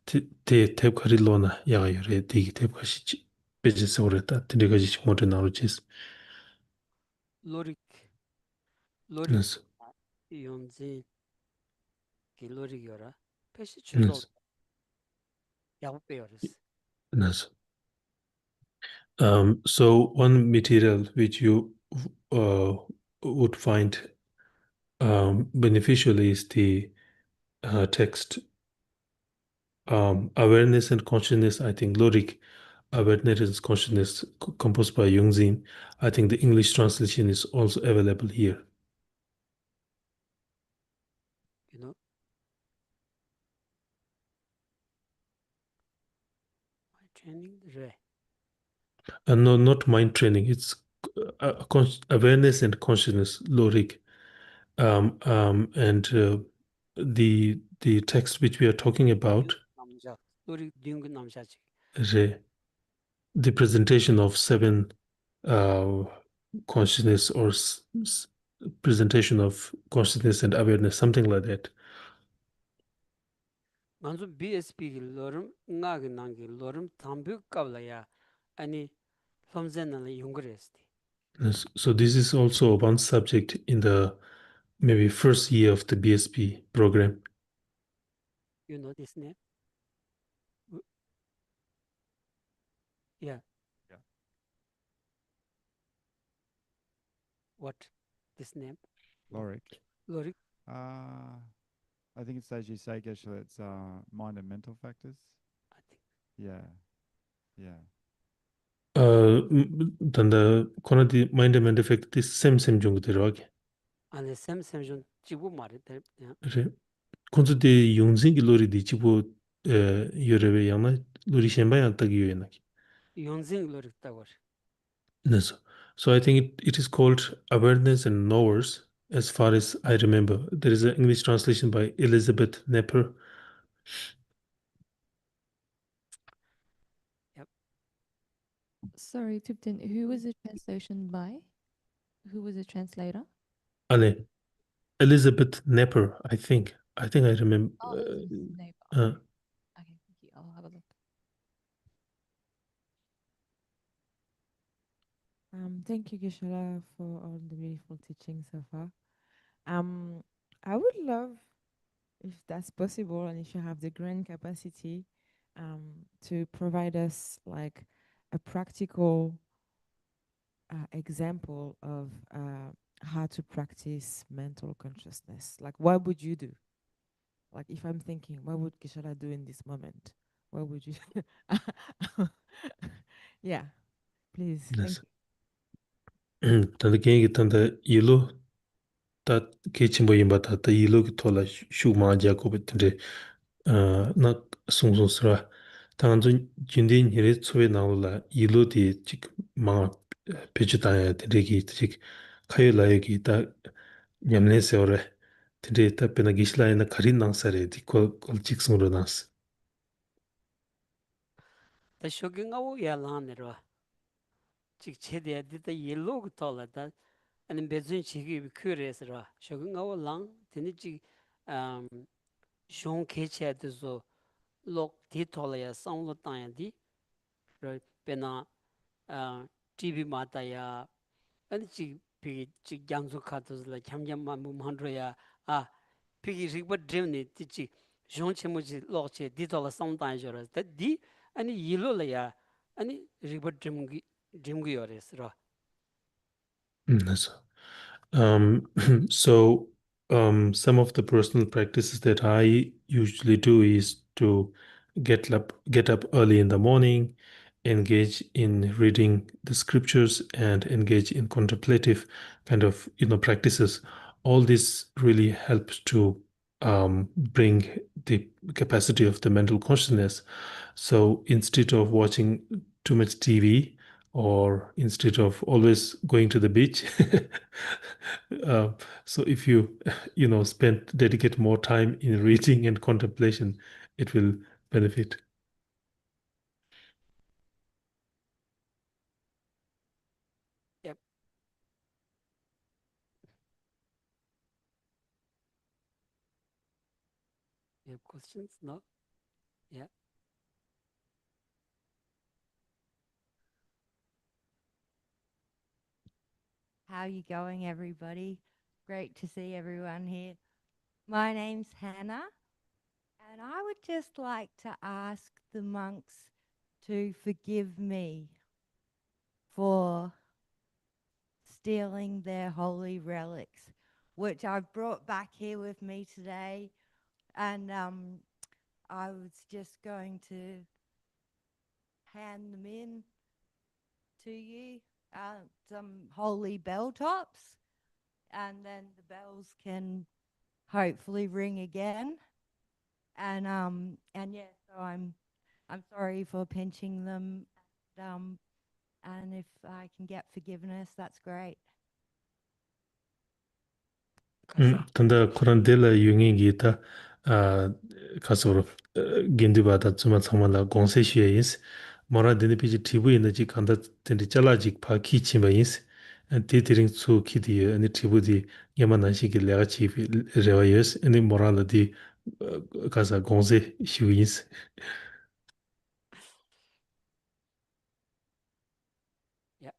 te tep kari lo na yaga yore digi tep kashi peche se ore ta tindi kashi chimote naru chis. lorik lorik Yes, yonzi ki lorik yora peshi chuzo yes, ya pe yores yes. So one material which you uh, would find beneficial is the text Awareness and Consciousness. I think Lyric Awareness and Consciousness composed by Jungzin. I think the English translation is also available here. you know my training re And no, not mind training. It's awareness and consciousness, Lyric. And the text which we are talking about, namja lorik dyung namja chi Re, the presentation of seven uh, consciousness or presentation of consciousness and awareness, something like that. manzo bsp ki lorum nga gi nang gi lorum tambu kabla ya ani lomzen na yungres Yes. So this is also one subject in the maybe first year of the BSP program. you know this name W- yeah Yeah. what this name Lorik. lorik Uh, I think it's as you say, Geshela, it's mind and mental factors. I think Yeah. Yeah. Then the the mind and effect is same jungu derog. and the same same jibu mare yeah Re. 콘서트 용진기 로리디 치고 여러베 양나 로리 셴바야 딱이요나. Yongzing lorik tawar. Yes. So I think it is called Awareness and Knowers, as far as I remember. There is an English translation by Elizabeth Nepper. Yep. Sorry, Tipton, who was the translation by? Who was the translator? Ale, Elizabeth Nepper, I think. I think I remember. Oh, Elizabeth Neighbor. Uh, Okay, thank you. I'll have a look. Thank you, Geshela, for all the beautiful teachings so far. I would love, if that's possible, and if you have the grand capacity, to provide us like a practical example of how to practice mental consciousness. Like, what would you do? Like, if I'm thinking, what would Geshela do in this moment? What would you? Yeah, please. Thank yes. you. Tanda kengi tanda ilu ta kechimbo yimba ta ilu ki tola shugma jakob tinde na sung sung sra. Tanga zun jundi nire tsuwe nanglo la ilu di chik maa pechu tanya tinde ki chik kayo layo ki ta nyamne se ore tinde ta pena gishla ina karin nang sare di kol chik sung ro nangs. Ta shogi ngawo ya lan nirwa. Chik chede di ta yelo gu tola ta ani bezun chigi bi kyure sirwa. Shogi ngawo lan tini chik shong keche di zo lok di tola ya sanglo tanya di pena TV mata ya ani chik gyamzu kato zila kyamgyam mamu mandro ya pigi rikpa drivni di chik shong che mo chi lok che di tola sang tanya zhora. Ta di ani yelo la ya ani rikpa drivngu yore sirwa. Yes. Um, so, some of the personal practices that I usually do is to get up early in the morning, engage in reading the scriptures, and engage in contemplative kind of practices. All this really helps to bring the capacity of the mental consciousness. So instead of watching too much TV, or instead of always going to the beach. uh, so if you dedicate more time in reading and contemplation, it will benefit. Yep. You have questions? No? Yeah. How you going, everybody? Great to see everyone here. My name's Hannah, and I would just like to ask the monks to forgive me for stealing their holy relics, which I've brought back here with me today. And I was just going to hand them in to you, some holy bell tops, and then the bells can hopefully ring again. And yeah, so I'm sorry for pinching them. And if I can get forgiveness, that's great. Tanda Quran de la yungi gita kasoro gindiba da tsuma tsama la gongse shue yins. Mara dini piji tibu ina ji kanda dini chala jik pa ki chimba yins. Di diring tsu ki di ani tibu di yama nanshi ki lega chi rewa yus. Ani mara la di kasa gongse shue yins. Yeah.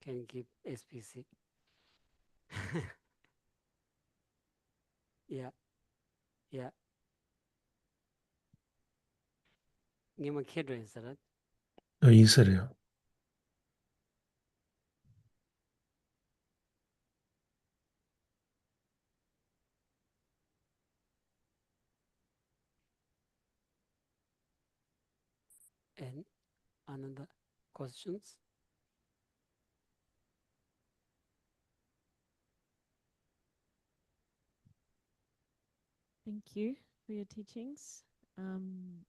Can give SPC. Yeah. Yeah. Ngima kidro insarat. Yinsaraya. And another questions? Thank you for your teachings. Um,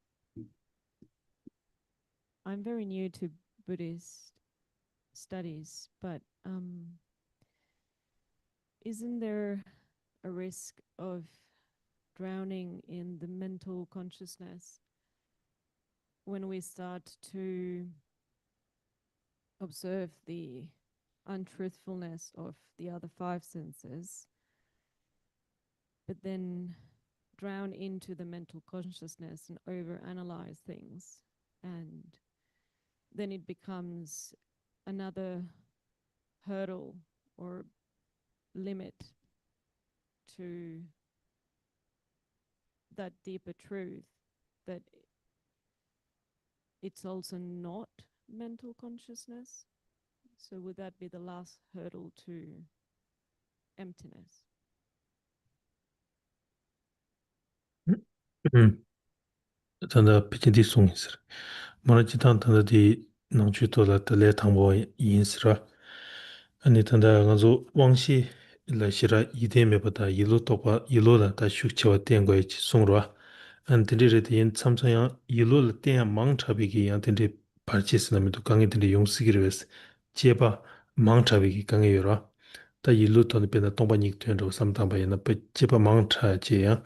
I'm very new to Buddhist studies, but isn't there a risk of drowning in the mental consciousness when we start to observe the untruthfulness of the other five senses, but then drown into the mental consciousness and overanalyze things? And then it becomes another hurdle or limit to that deeper truth that it's also not mental consciousness. So would that be the last hurdle to emptiness? tanda pichindi sung insir. Mara jitang tanda di nangchu tola tala thangbo yinsira. Ani tanda nganzo wangshi la shira yide me bata yilo topa yilo la ta shuk chewa tengo ichi sungrwa. An tindi rete yin tsamsa yang yilo la tenya mang chabi ki yang tindi parchi sinamido kange tindi yung sikirwes cheba mang chabi ki kange yorwa. Ta yilo tanda pena tongpa nyik tuyan rawa samtangpa yana pa cheba mang cha che yang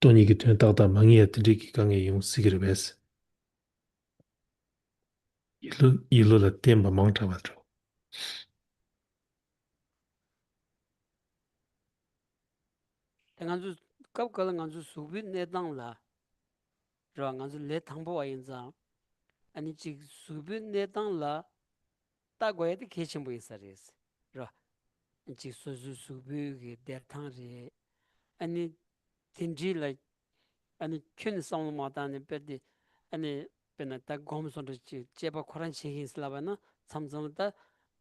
toni ki tuyan takta mangi ya tindi ki kange yung sikirwes. Yilo la tenpa mang chabi rawa. nganzu kap kala nganzu subi nedang la ro nganzu le thangbo wa yin za ani chi subi nedang la ta goye de kechin bu isares ro chi subi ge de thang re ani tinji la ani kyun song ma ta ne pe de ani pe na ta gom son de chi cheba khoran chi hin sla ba na samsam ta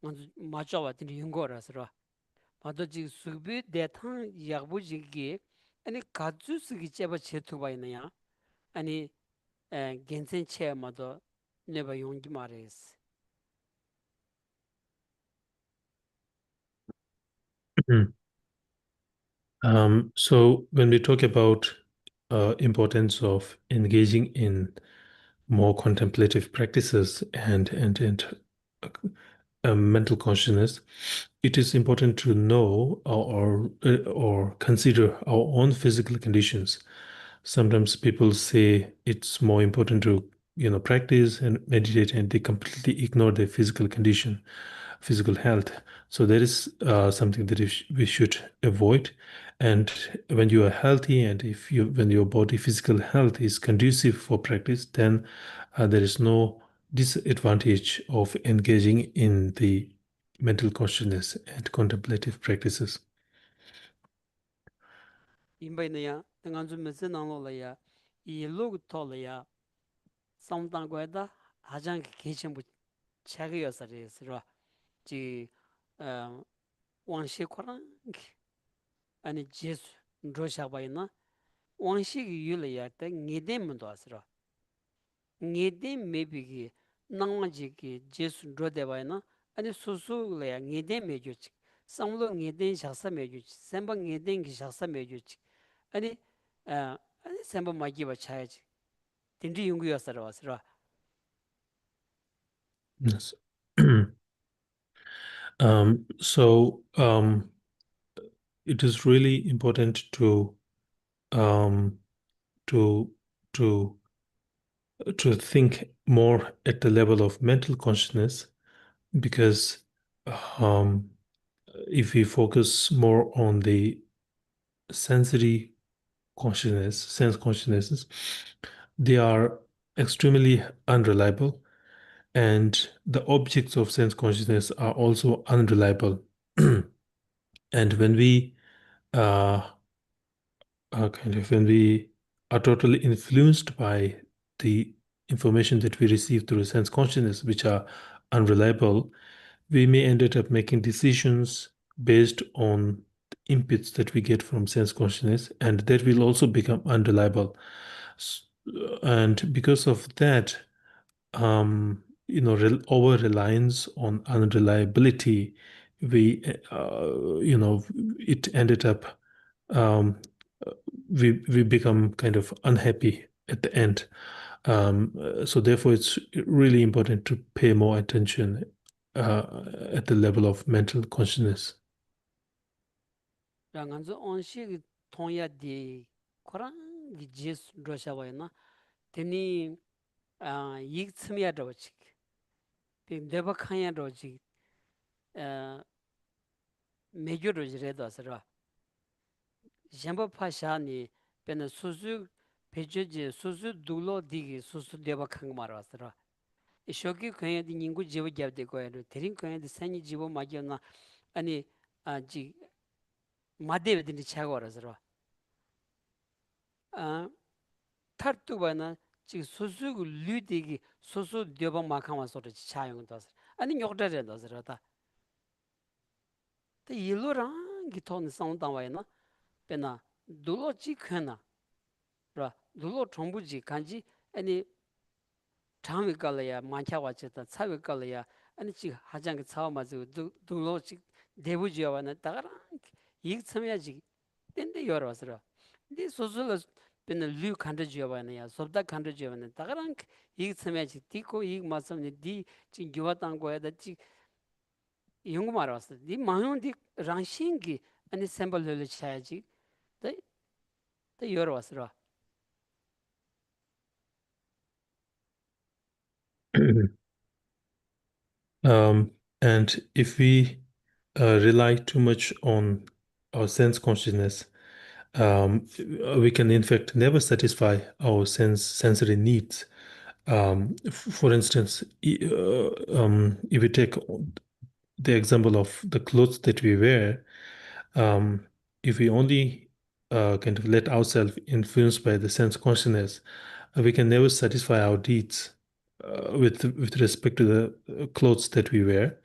nganzu ma cha wa tin yung go ras ro 마도 지 수비 대탕 약부지기 아니 가주스기 제바 제투바이나야 아니 겐센 체마도 네바 용기 말레스 So when we talk about importance of engaging in more contemplative practices and mental consciousness, it is important to know or consider our own physical conditions. Sometimes people say it's more important to practice and meditate, and they completely ignore their physical condition, physical health. So there is something that we should avoid. And when you are healthy, and when your body physical health is conducive for practice, then there is no disadvantage of engaging in the mental consciousness and contemplative practices. 임바이나야 당한주 메세나로라야 이 로그 톨라야 상당과다 하장 계신부 차기여서레스로 지 왕시 코란 아니 제수 로샤바이나 왕시 유려야 때 니데문도 아스로 니데 메비기 나마지기 제수 로데바이나 아니 수수래야 니데 메주치 상로 니데 샤사 메주치 셈바 니데기 샤사 메주치 아니 아니 셈바 마기바 차야지 딘디 용구였어라 왔어라 Yes. So it is really important um, to to to think more at the level of mental consciousness, because um, if we focus more on the sensory sense consciousnesses, they are extremely unreliable, and the objects of sense consciousness are also unreliable. And uh, when we are totally influenced by the information that we receive through sense consciousness, which are unreliable, we may end up making decisions based on inputs that we get from sense consciousness, and that will also become unreliable. And because of that, over reliance on unreliability, we, it ended up we become kind of unhappy at the end. So therefore, it's really important to pay more attention at the level of mental consciousness. 랑안저 온식 통야디 코랑 지스 로샤와이나 데니 익스미야 로직 빈데바 칸야 로직 메교 로지레도스라 젬바 파샤니 베나 수수 베제지 수수 둘로 디기 수수 데바 칸 마라스라 이쇼기 그냥디 닝구 지부 잡데 거야로 데린 그냥디 산이 지부 마기나 아니 아지 마데베디 차고라스라 아 타르투바나 지 소수 류디기 소수 되방 마카마 소리 차용도스 아니 욕다레도스라다 때 일로랑 기톤 상당와이나 베나 둘로지 크나 라 둘로 정부지 간지 아니 장위 갈래야 만차와쳤다 차위 갈래야 아니 지 하장 차와마즈 둘로지 대부지와나 따가랑 이 참여지 땐데 여러스라 근데 소소가 베나 류 칸드지와나야 sobda 칸드지와나 따가랑 이 참여지 티코 이 마섬니 디지 기와탄 거야다 지 yung marwas di mahon di rangshingi ani symbol lele chayaji the yorwas ra And if we rely too much on our sense consciousness, we can in fact never satisfy our sensory needs. For instance, if we take the example of the clothes that we wear, if we only kind of let ourselves influenced by the sense consciousness, we can never satisfy our needs with respect to the clothes that we wear.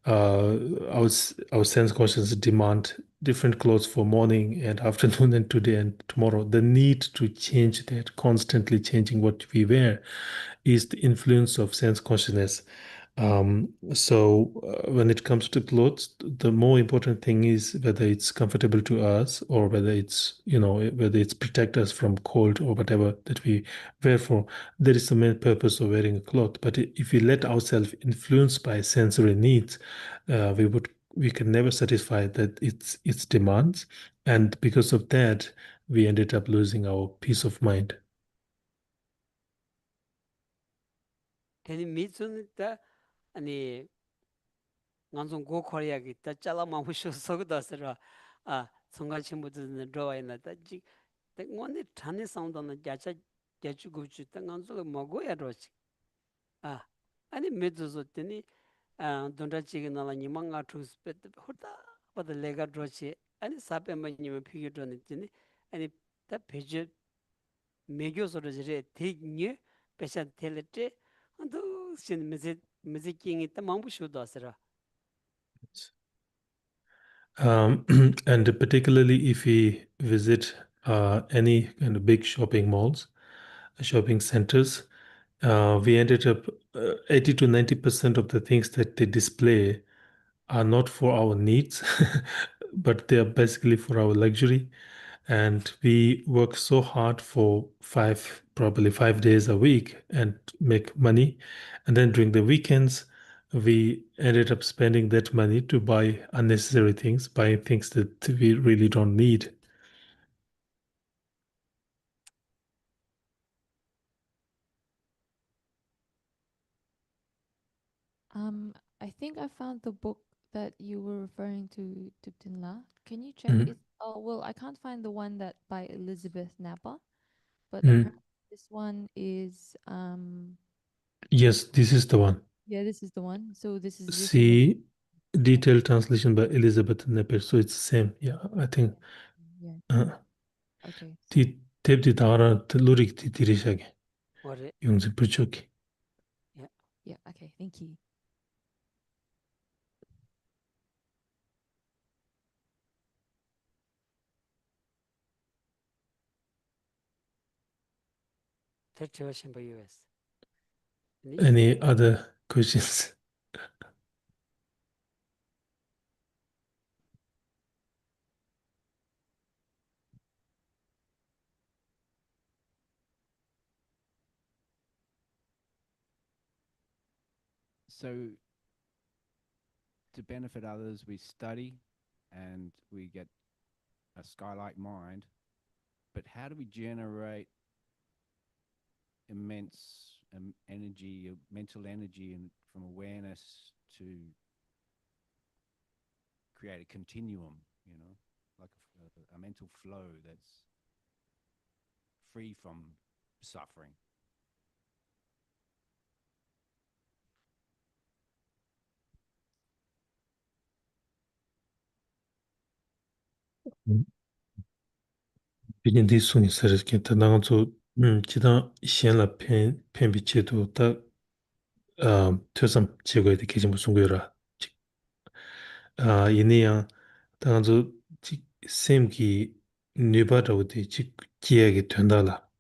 Our sense consciousness demand different clothes for morning and afternoon and today and tomorrow. The need to change that, constantly changing what we wear, is the influence of sense consciousness. So when it comes to clothes, the more important thing is whether it's comfortable to us or whether it's, whether it's protect us from cold or whatever that we wear for. That is the main purpose of wearing a cloth. But if we let ourselves influenced by sensory needs, we can never satisfy that its demands, and because of that, we ended up losing our peace of mind. teni mitsun ta ani nganzong go koreagi ta chala mamusho sogdasra songa chimbudu drowaina ta ji ta ngone thane soundana jacha jachu guchu ta nganzo mago ya rochi ani meduzo teni donda chigi nala nimanga thus pet hota pada lega drochi ani sape ma nime phigi droni teni ani ta pheje megyo soro jire thik nye pesha telete andu sin meze kingi ta mambu shudo asra And particularly if we visit any kind of big shopping malls, shopping centers, we ended up 80 to 90% of the things that they display are not for our needs, but they are basically for our luxury. And we work so hard for probably 5 days a week and make money. And then during the weekends, we ended up spending that money to buy unnecessary things, buying things that we really don't need. I think I found the book that you were referring to, Tuptinla. Can you check? Mhm. It's well, I can't find the one that by Elizabeth Napa, but Mhm. apparently this one is Yes, this is the one. yeah, this is the one. So this is Geshela. See, detailed translation by Elizabeth Napier. So it's the same. Yeah, I think. Yeah. Uh, Okay. So 디 탭디 다라 루릭 디 디리샤게 ore 용지 부족이. yeah. Okay. Thank you. situation by US Any other questions? So to benefit others, we study and we get a sky-like mind. But how do we generate immense energy, mental energy, and from awareness to create a continuum, like a mental flow that's free from suffering?毕竟对送你三十天，他那个做，其他闲了偏比切多，他特什结果的给什么送过了，因那样，他那做这 same 给女把着的这结给断到了，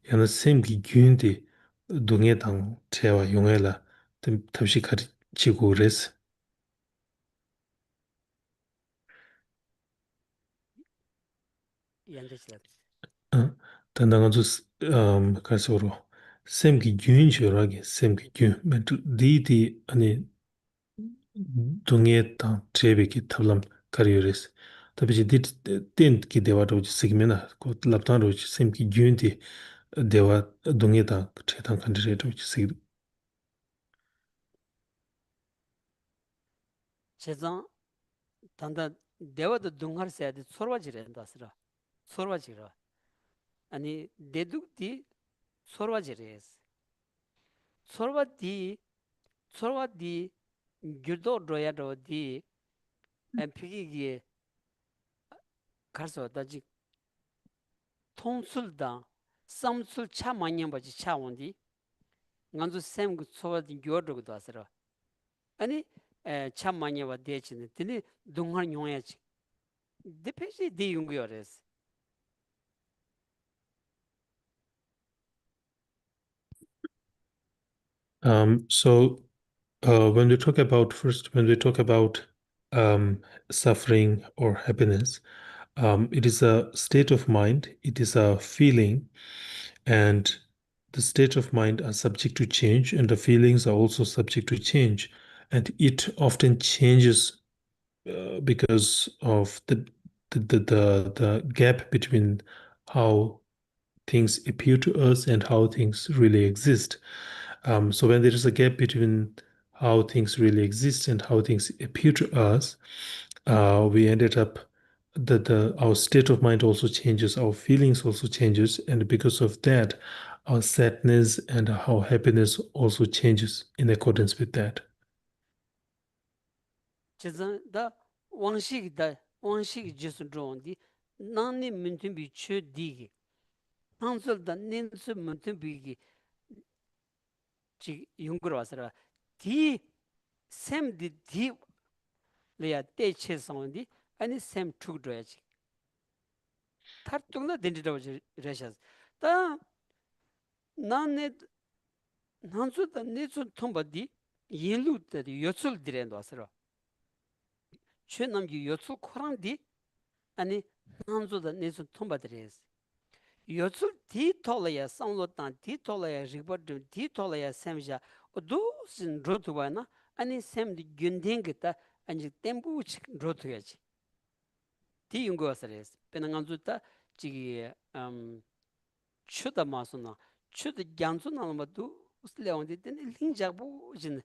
然后 same 给gün的东西当车话用了，他是开始结果的是，研究起来。但那个做开始说，same 给gün就那个 same 给gün，但的안에 동해 땅 제베기 탑람 카리오레스 타비지 딘기 데와도 시그메나 고 랍탄로 심기 균디 데와 동해 땅 제탄 컨트레이터 시그 제장 단다 대화도 동할세야지 소르와지렌다스라 소르와지라 아니 데둑디 소르와지레스 소르와디 소르와디 gyurdo royado di pigi karso daji 통술 다 samsul cha manyam baji cha wondi nganzu sem gu sowa di gyurdo gu dasara ani cha manyam ba de chine tini dungar nyoya chi de peji de yungu yores. So when we talk about suffering or happiness, it is a state of mind, it is a feeling, and the state of mind are subject to change, and the feelings are also subject to change, and it often changes because of the gap between how things appear to us and how things really exist. So when there is a gap between how things really exist and how things appear to us, we ended up the our state of mind also changes, our feelings also changes, and because of that, our sadness and our happiness also changes in accordance with that. 제자 다 왕식 지수 좋은디 나니 문팀비 최디기 한솔다 닌스 문팀비기 지 용거로 와서라 디 샘디 디 레야 대체성디 아니 샘 투드야지 탈뚱나 덴디도 레샤스 다 나네 난수다 니수 통바디 일루데 요술 디렌도 와서라 최남기 요술 코란디 아니 난수다 니수 통바드레스 요술 디 톨레야 상로탄 디 톨레야 리버드 디 톨레야 샘자 오두신 로트와나 아니 샘디 균딩기다 아니 템부치 로트야지 디 용거스레스 페낭안주타 지기 추다 마소나 추다 gansu나마도 usleon데 된 링자부 진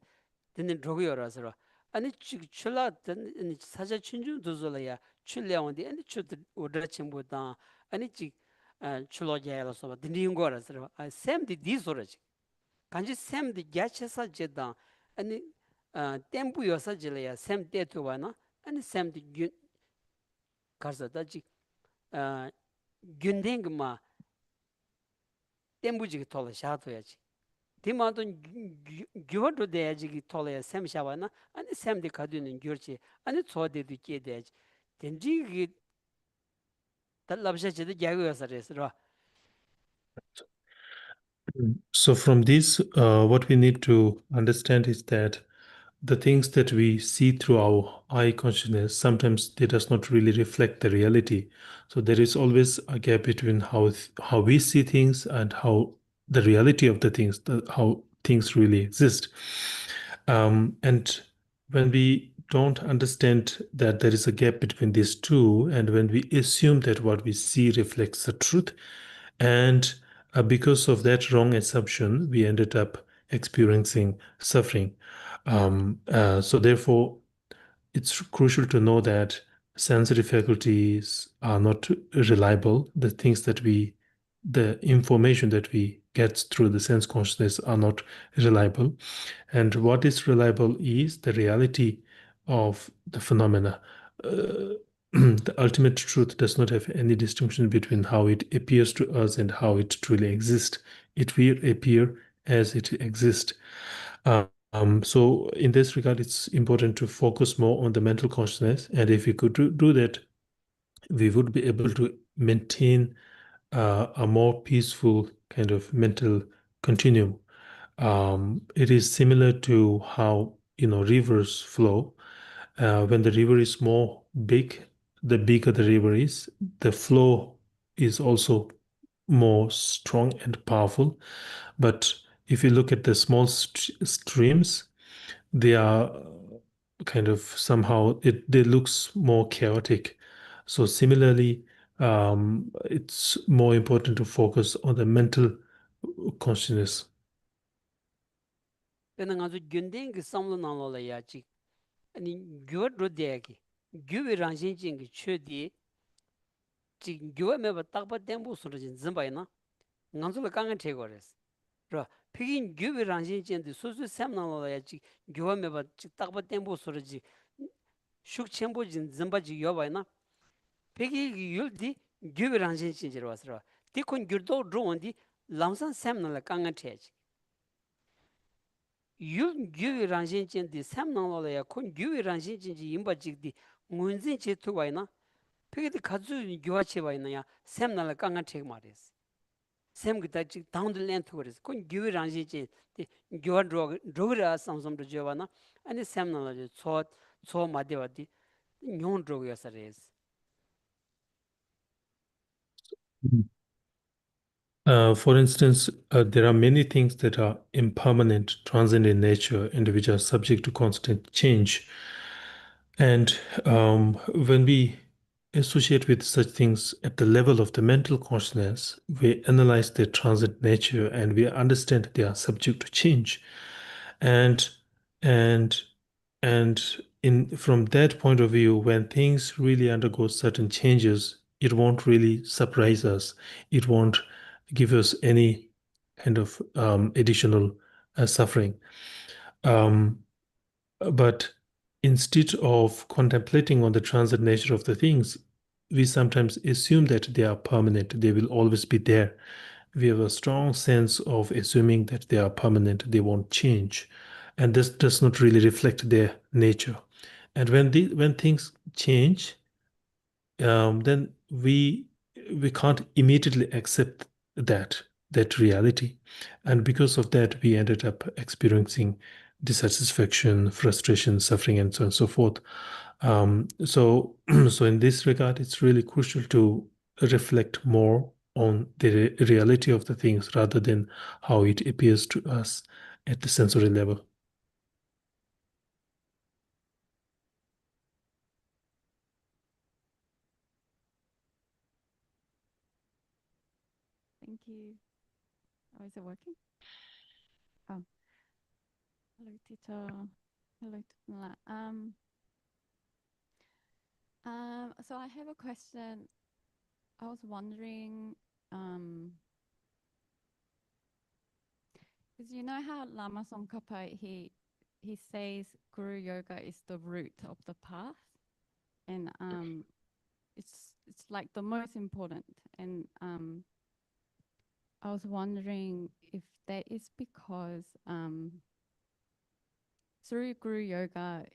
되는 로고여라서 아니 출라든 아니 사자 춘주 도졸이야 출레온데 아니 추드 오더 침보다 아니 지 출로제라서 드니운 거라서 샘디 디소라지 간지 샘디 야체사 제다 아니 템부여서 질이야 샘 때도와나 아니 샘디 균 가서다지 균댕마 템부지기 톨라 샤도야지 디마돈 gyuwadu deyajigi tolaya sem shawana ani semdi kadunin gyurchi ani tsodedu kye deyaji tenjigi talabshachidi gyagu yasaresi. So from this, what we need to understand is that the things that we see through our eye consciousness sometimes they does not really reflect the reality. So there is always a gap between how we see things and how the reality of the things, how things really exist. And when we don't understand that there is a gap between these two, and when we assume that what we see reflects the truth, and because of that wrong assumption, we ended up experiencing suffering. So therefore, it's crucial to know that sensory faculties are not reliable. The information that we get through the sense consciousness are not reliable. And what is reliable is the reality of the phenomena. The ultimate truth does not have any distinction between how it appears to us and how it truly exists. It will appear as it exists. So in this regard, it's important to focus more on the mental consciousness. And if we could do that, we would be able to maintain a more peaceful kind of mental continuum. It is similar to how rivers flow. When the river is more big, the bigger the river is, the flow is also more strong and powerful. But if you look at the small streams, they are kind of somehow they looks more chaotic. So similarly, it's more important to focus on the mental consciousness. Pena nga zu gyundeng ki samlo nanglo la ya chik. Ani gyuwa drodya ki. Gyuwa rangshin chingi chö di. Chik gyuwa meba takpa tenpo sura jin zimbay na. Nganzu la kangan tego res. Ra, pikin gyuwa rangshin chingi susu sem nanglo la ya chik. Gyuwa meba chik takpa tenpo sura jik. Shuk chenpo jin zimba jik yobay na. Pikin yul di gyuwa rangshin chingi rwas ra. Di kun gyurdo dhruwan di lamsan sem nangla kangan tego chik. Yul gyuwi rangshin chen di sem nanglo la ya kun gyuwi rangshin chen chi yinpa chik di ngunzin che tu bay na peki di katsu gyuwa che bay na ya sem nangla kangan chek ma res. Sem kita chik tangdu len tu res. Kun gyuwi rangshin chen di gyuwa dhrugira samsam tu gyuwa na ani sem nangla jo tso ma dewa di nyong dhrugira sa res. For instance, there are many things that are impermanent, transient in nature, and which are subject to constant change. And when we associate with such things at the level of the mental consciousness, we analyze their transient nature and we understand they are subject to change. And and and in from that point of view, when things really undergo certain changes, it won't really surprise us. It won't give us any kind of additional suffering. Um, but instead of contemplating on the transit nature of the things, we sometimes assume that they are permanent, they will always be there. We have a strong sense of assuming that they are permanent, they won't change. And this does not really reflect their nature. And when things change, then we can't immediately accept that reality, and because of that, we ended up experiencing dissatisfaction, frustration, suffering, and so on and so forth. So, so in this regard, it's really crucial to reflect more on the reality of the things rather than how it appears to us at the sensory level. Thank you. Oh, is it working? Oh, hello, teacher. Hello, Tutnula. So I have a question. I was wondering, because you know how Lama Tsongkhapa, he says Guru Yoga is the root of the path, and it's like the most important. And I was wondering if that is because through Guru Yoga,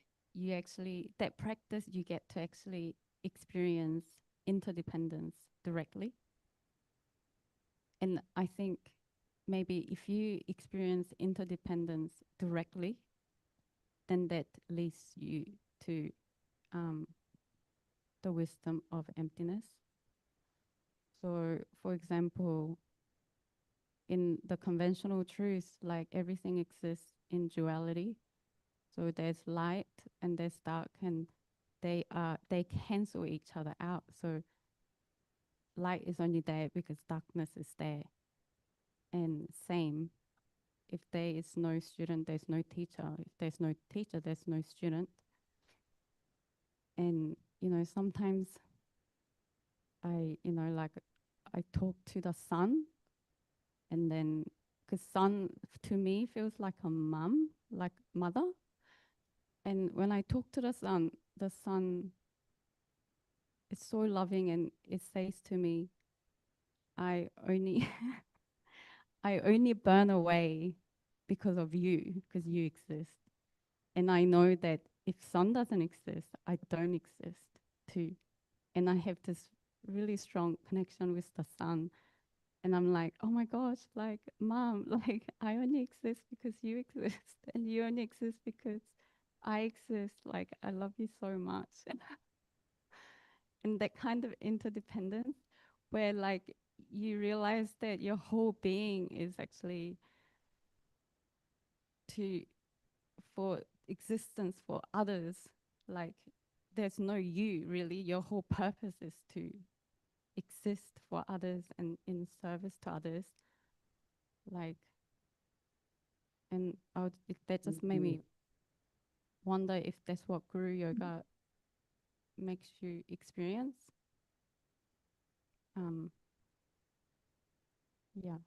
that practice you get to actually experience interdependence directly. And I think maybe if you experience interdependence directly, then that leads you to the wisdom of emptiness. So, for example, in the conventional truth, like everything exists in duality, So there's light and there's dark, and they cancel each other out. So light is only there because darkness is there. And same, if there is no student, there's no teacher. If there's no teacher, there's no student. And sometimes like I talk to the sun, and then because sun to me feels like a mum, like mother. And when I talk to the sun is so loving, and it says to me, I only I only burn away because of you, because you exist. And I know that if sun doesn't exist, I don't exist too. And I have this really strong connection with the sun. And I'm like, oh my gosh, like, mom, like, I only exist because you exist. And you only exist because I exist. Like, I love you so much. And that kind of interdependence where, like, you realize that your whole being is actually to for existence for others. Like, there's no you really. Your whole purpose is to exist for others and in service to others. Like, and that just made me wonder if that's what Guru Yoga makes you experience. Yeah.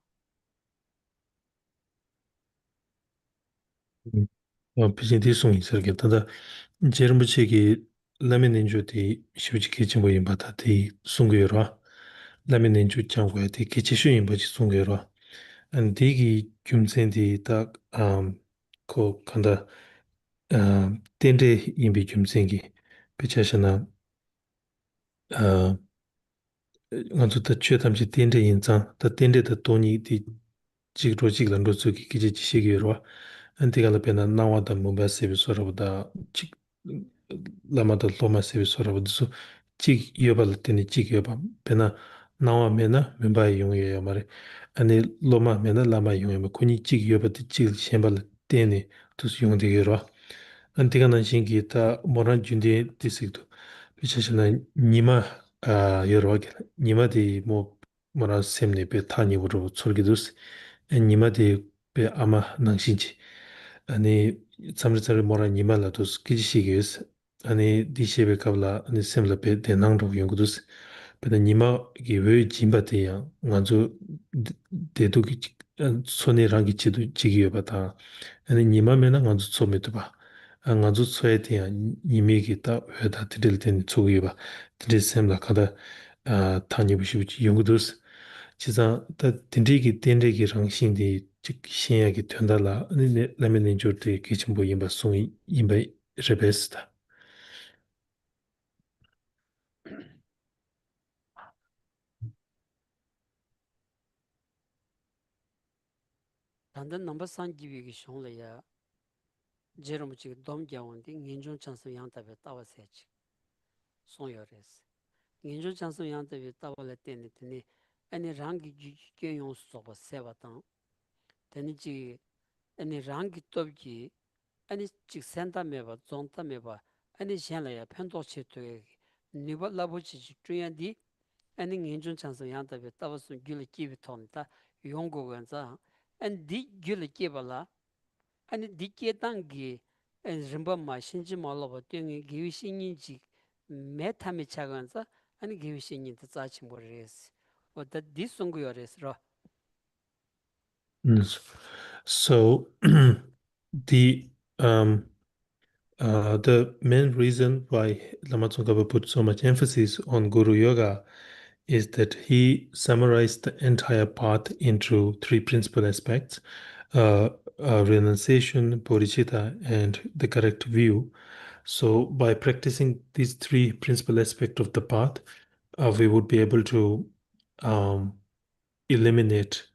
비진티 송이 저게 다다 제르무치기 라멘인조디 쉬우지기 정보인 바다디 송고요라 라멘인조 장고야디 기치슈인 버지 송고요라 안 디기 줌센디 딱코 간다 텐데 임비 줌센기 비차샤나 nganzu ta chue tamchi tende yin zang, ta tende ta toni di jik ro jik lan ro tsu ki kiji ji shigi yorwa. An tiga la pena nawa da mumbai sebi sorabu da jik lama da loma sebi sorabu da su jik yoba la teni jik yoba. Pena nawa mena mumbai yung yo mare. Ani loma mena lama yung yo ma kuni jik yoba di jik shenpa la teni tu su yung di yorwa. An tiga nan shingi ta moran jundi di sikdu. 비차시나 니마 여러하게 니마디 뭐 뭐라 셈네 베 타니브로 솔기도스 에 니마디 베 아마 낭신지 아니 참르자를 뭐라 니말라도스 기지시게스 아니 디셰베 갑라 아니 셈라 베 대낭로 연구도스 베 니마 이게 왜 짐바데야 먼저 대도기 손에랑기 지도 지기여바다 아니 니마메나 먼저 소메도 봐 ngazu tsoe tiya nime ki ta weda tiril teni tsugi ba tiril semla kada tanyi bushibu chi yungudus chiza ta tindri ki tenri ki rangshin di chik shenya ki tuanda la lame ninjur di kichimbo yinba sungi yinba rebes ta. 단단 넘버 3 기비기 쇼래야 제로무치 돔 겨운디 인존 찬스 양답에 따와세지 송여레스 인존 찬스 양답에 따와래 때니 아니 랑기 지게용 소바 세바탄 되니지 아니 랑기 톱기 아니 직 센터메바 존타메바 아니 셴라야 편도체토에 니바 라보치 주연디 아니 인존 찬스 양답에 따와서 길 기비 톤다 용고건자 안디 길 기발라 아니 디케당기 rimba 신지 말로바 땡이 기위신인지 메타미 차간자 아니 기위신인데 자치 모르겠어. 어다 디송고요레스로. So the the main reason why Lama Tsongkhapa put so much emphasis on Guru Yoga is that he summarized the entire path into three principal aspects: renunciation, bodhicitta, and the correct view. So, by practicing these three principal aspects of the path, we would be able to um, eliminate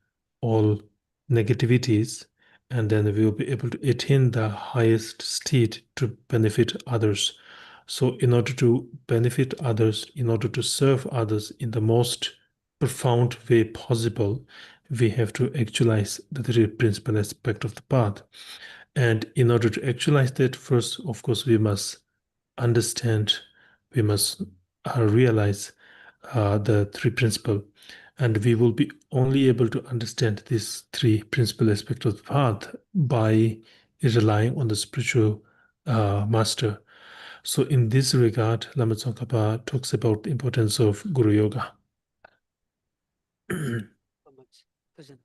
all negativities, and then we will be able to attain the highest state to benefit others. So, in order to benefit others, in order to serve others in the most profound way possible, we have to actualize the three principal aspects of the path. And in order to actualize that, first, of course, we must understand, we must realize the three principle, and we will be only able to understand these three principal aspects of the path by relying on the spiritual master. So in this regard, Lama Tsongkhapa talks about the importance of Guru Yoga. So much. Listen.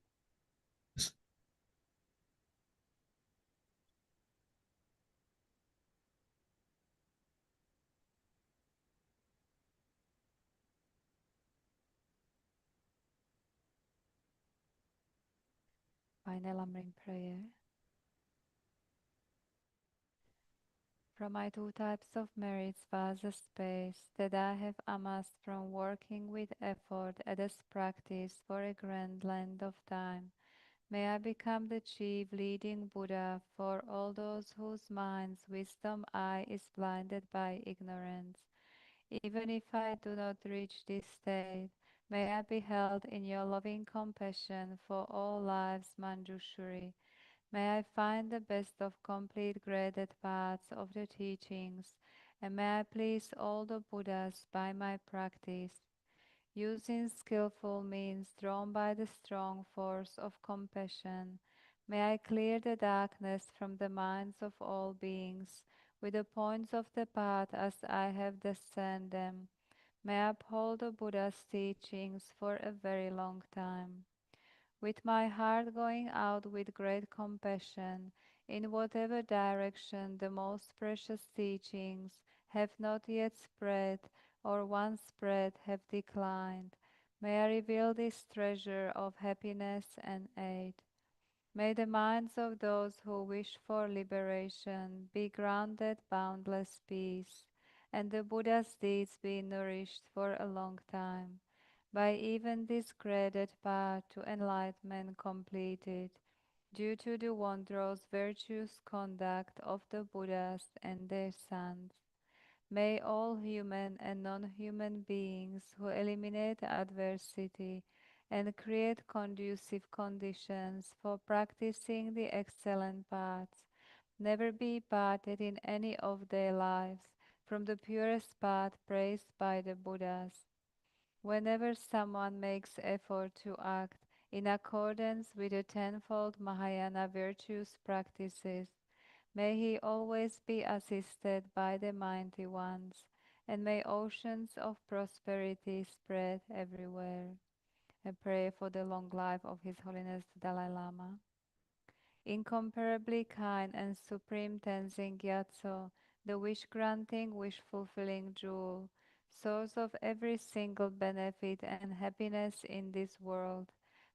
Final Amrin prayer. From my two types of merits vast space that I have amassed from working with effort at this practice for a grand land of time, may I become the chief leading Buddha for all those whose minds' wisdom eye is blinded by ignorance. Even if I do not reach this state, may I be held in your loving compassion for all lives, Manjushri. May I find the best of complete graded paths of the teachings, and may I please all the Buddhas by my practice. Using skillful means drawn by the strong force of compassion, may I clear the darkness from the minds of all beings with the points of the path as I have discerned them. May I uphold the Buddha's teachings for a very long time. With my heart going out with great compassion, in whatever direction the most precious teachings have not yet spread, or once spread have declined, may I reveal this treasure of happiness and aid. May the minds of those who wish for liberation be granted boundless peace, and the Buddha's deeds be nourished for a long time. By even this graded path to enlightenment completed, due to the wondrous virtuous conduct of the Buddhas and their sons. May all human and non-human beings who eliminate adversity and create conducive conditions for practicing the excellent paths never be parted in any of their lives from the purest path praised by the Buddhas. Whenever someone makes effort to act in accordance with the tenfold Mahayana virtues practices, may he always be assisted by the mighty ones, and may oceans of prosperity spread everywhere. I pray for the long life of His Holiness the Dalai Lama. Incomparably kind and supreme Tenzin Gyatso, the wish-granting, wish-fulfilling jewel, source of every single benefit and happiness in this world,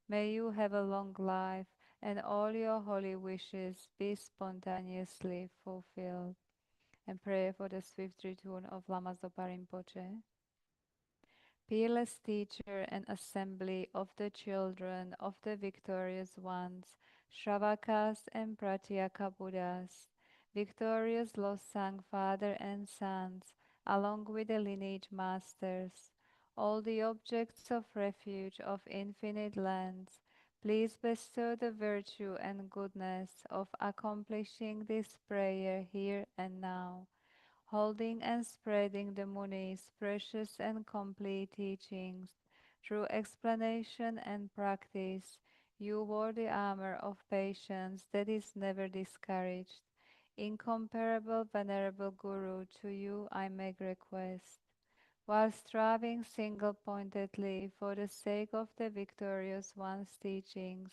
may you have a long life and all your holy wishes be spontaneously fulfilled. And pray for the swift return of Lama Zopa Rinpoche. Peerless teacher and assembly of the children of the victorious ones, Shravakas and Pratyeka Buddhas, victorious Losang father and sons, along with the lineage masters, all the objects of refuge of infinite lands, please bestow the virtue and goodness of accomplishing this prayer here and now, holding and spreading the Muni's precious and complete teachings through explanation and practice. You wore the armor of patience that is never discouraged. Incomparable venerable Guru, to you I make request. While striving single-pointedly for the sake of the victorious one's teachings,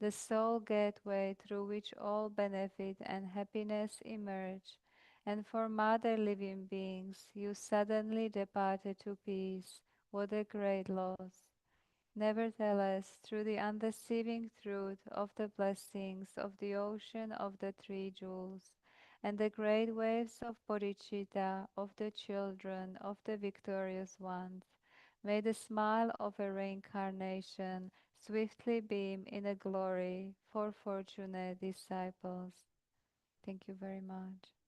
the sole gateway through which all benefit and happiness emerge, and for mother living beings, you suddenly departed to peace. What a great loss! Nevertheless, through the undeceiving truth of the blessings of the ocean of the three jewels, and the great waves of bodhicitta of the children of the victorious ones, may the smile of a reincarnation swiftly beam in a glory for fortunate disciples. Thank you very much.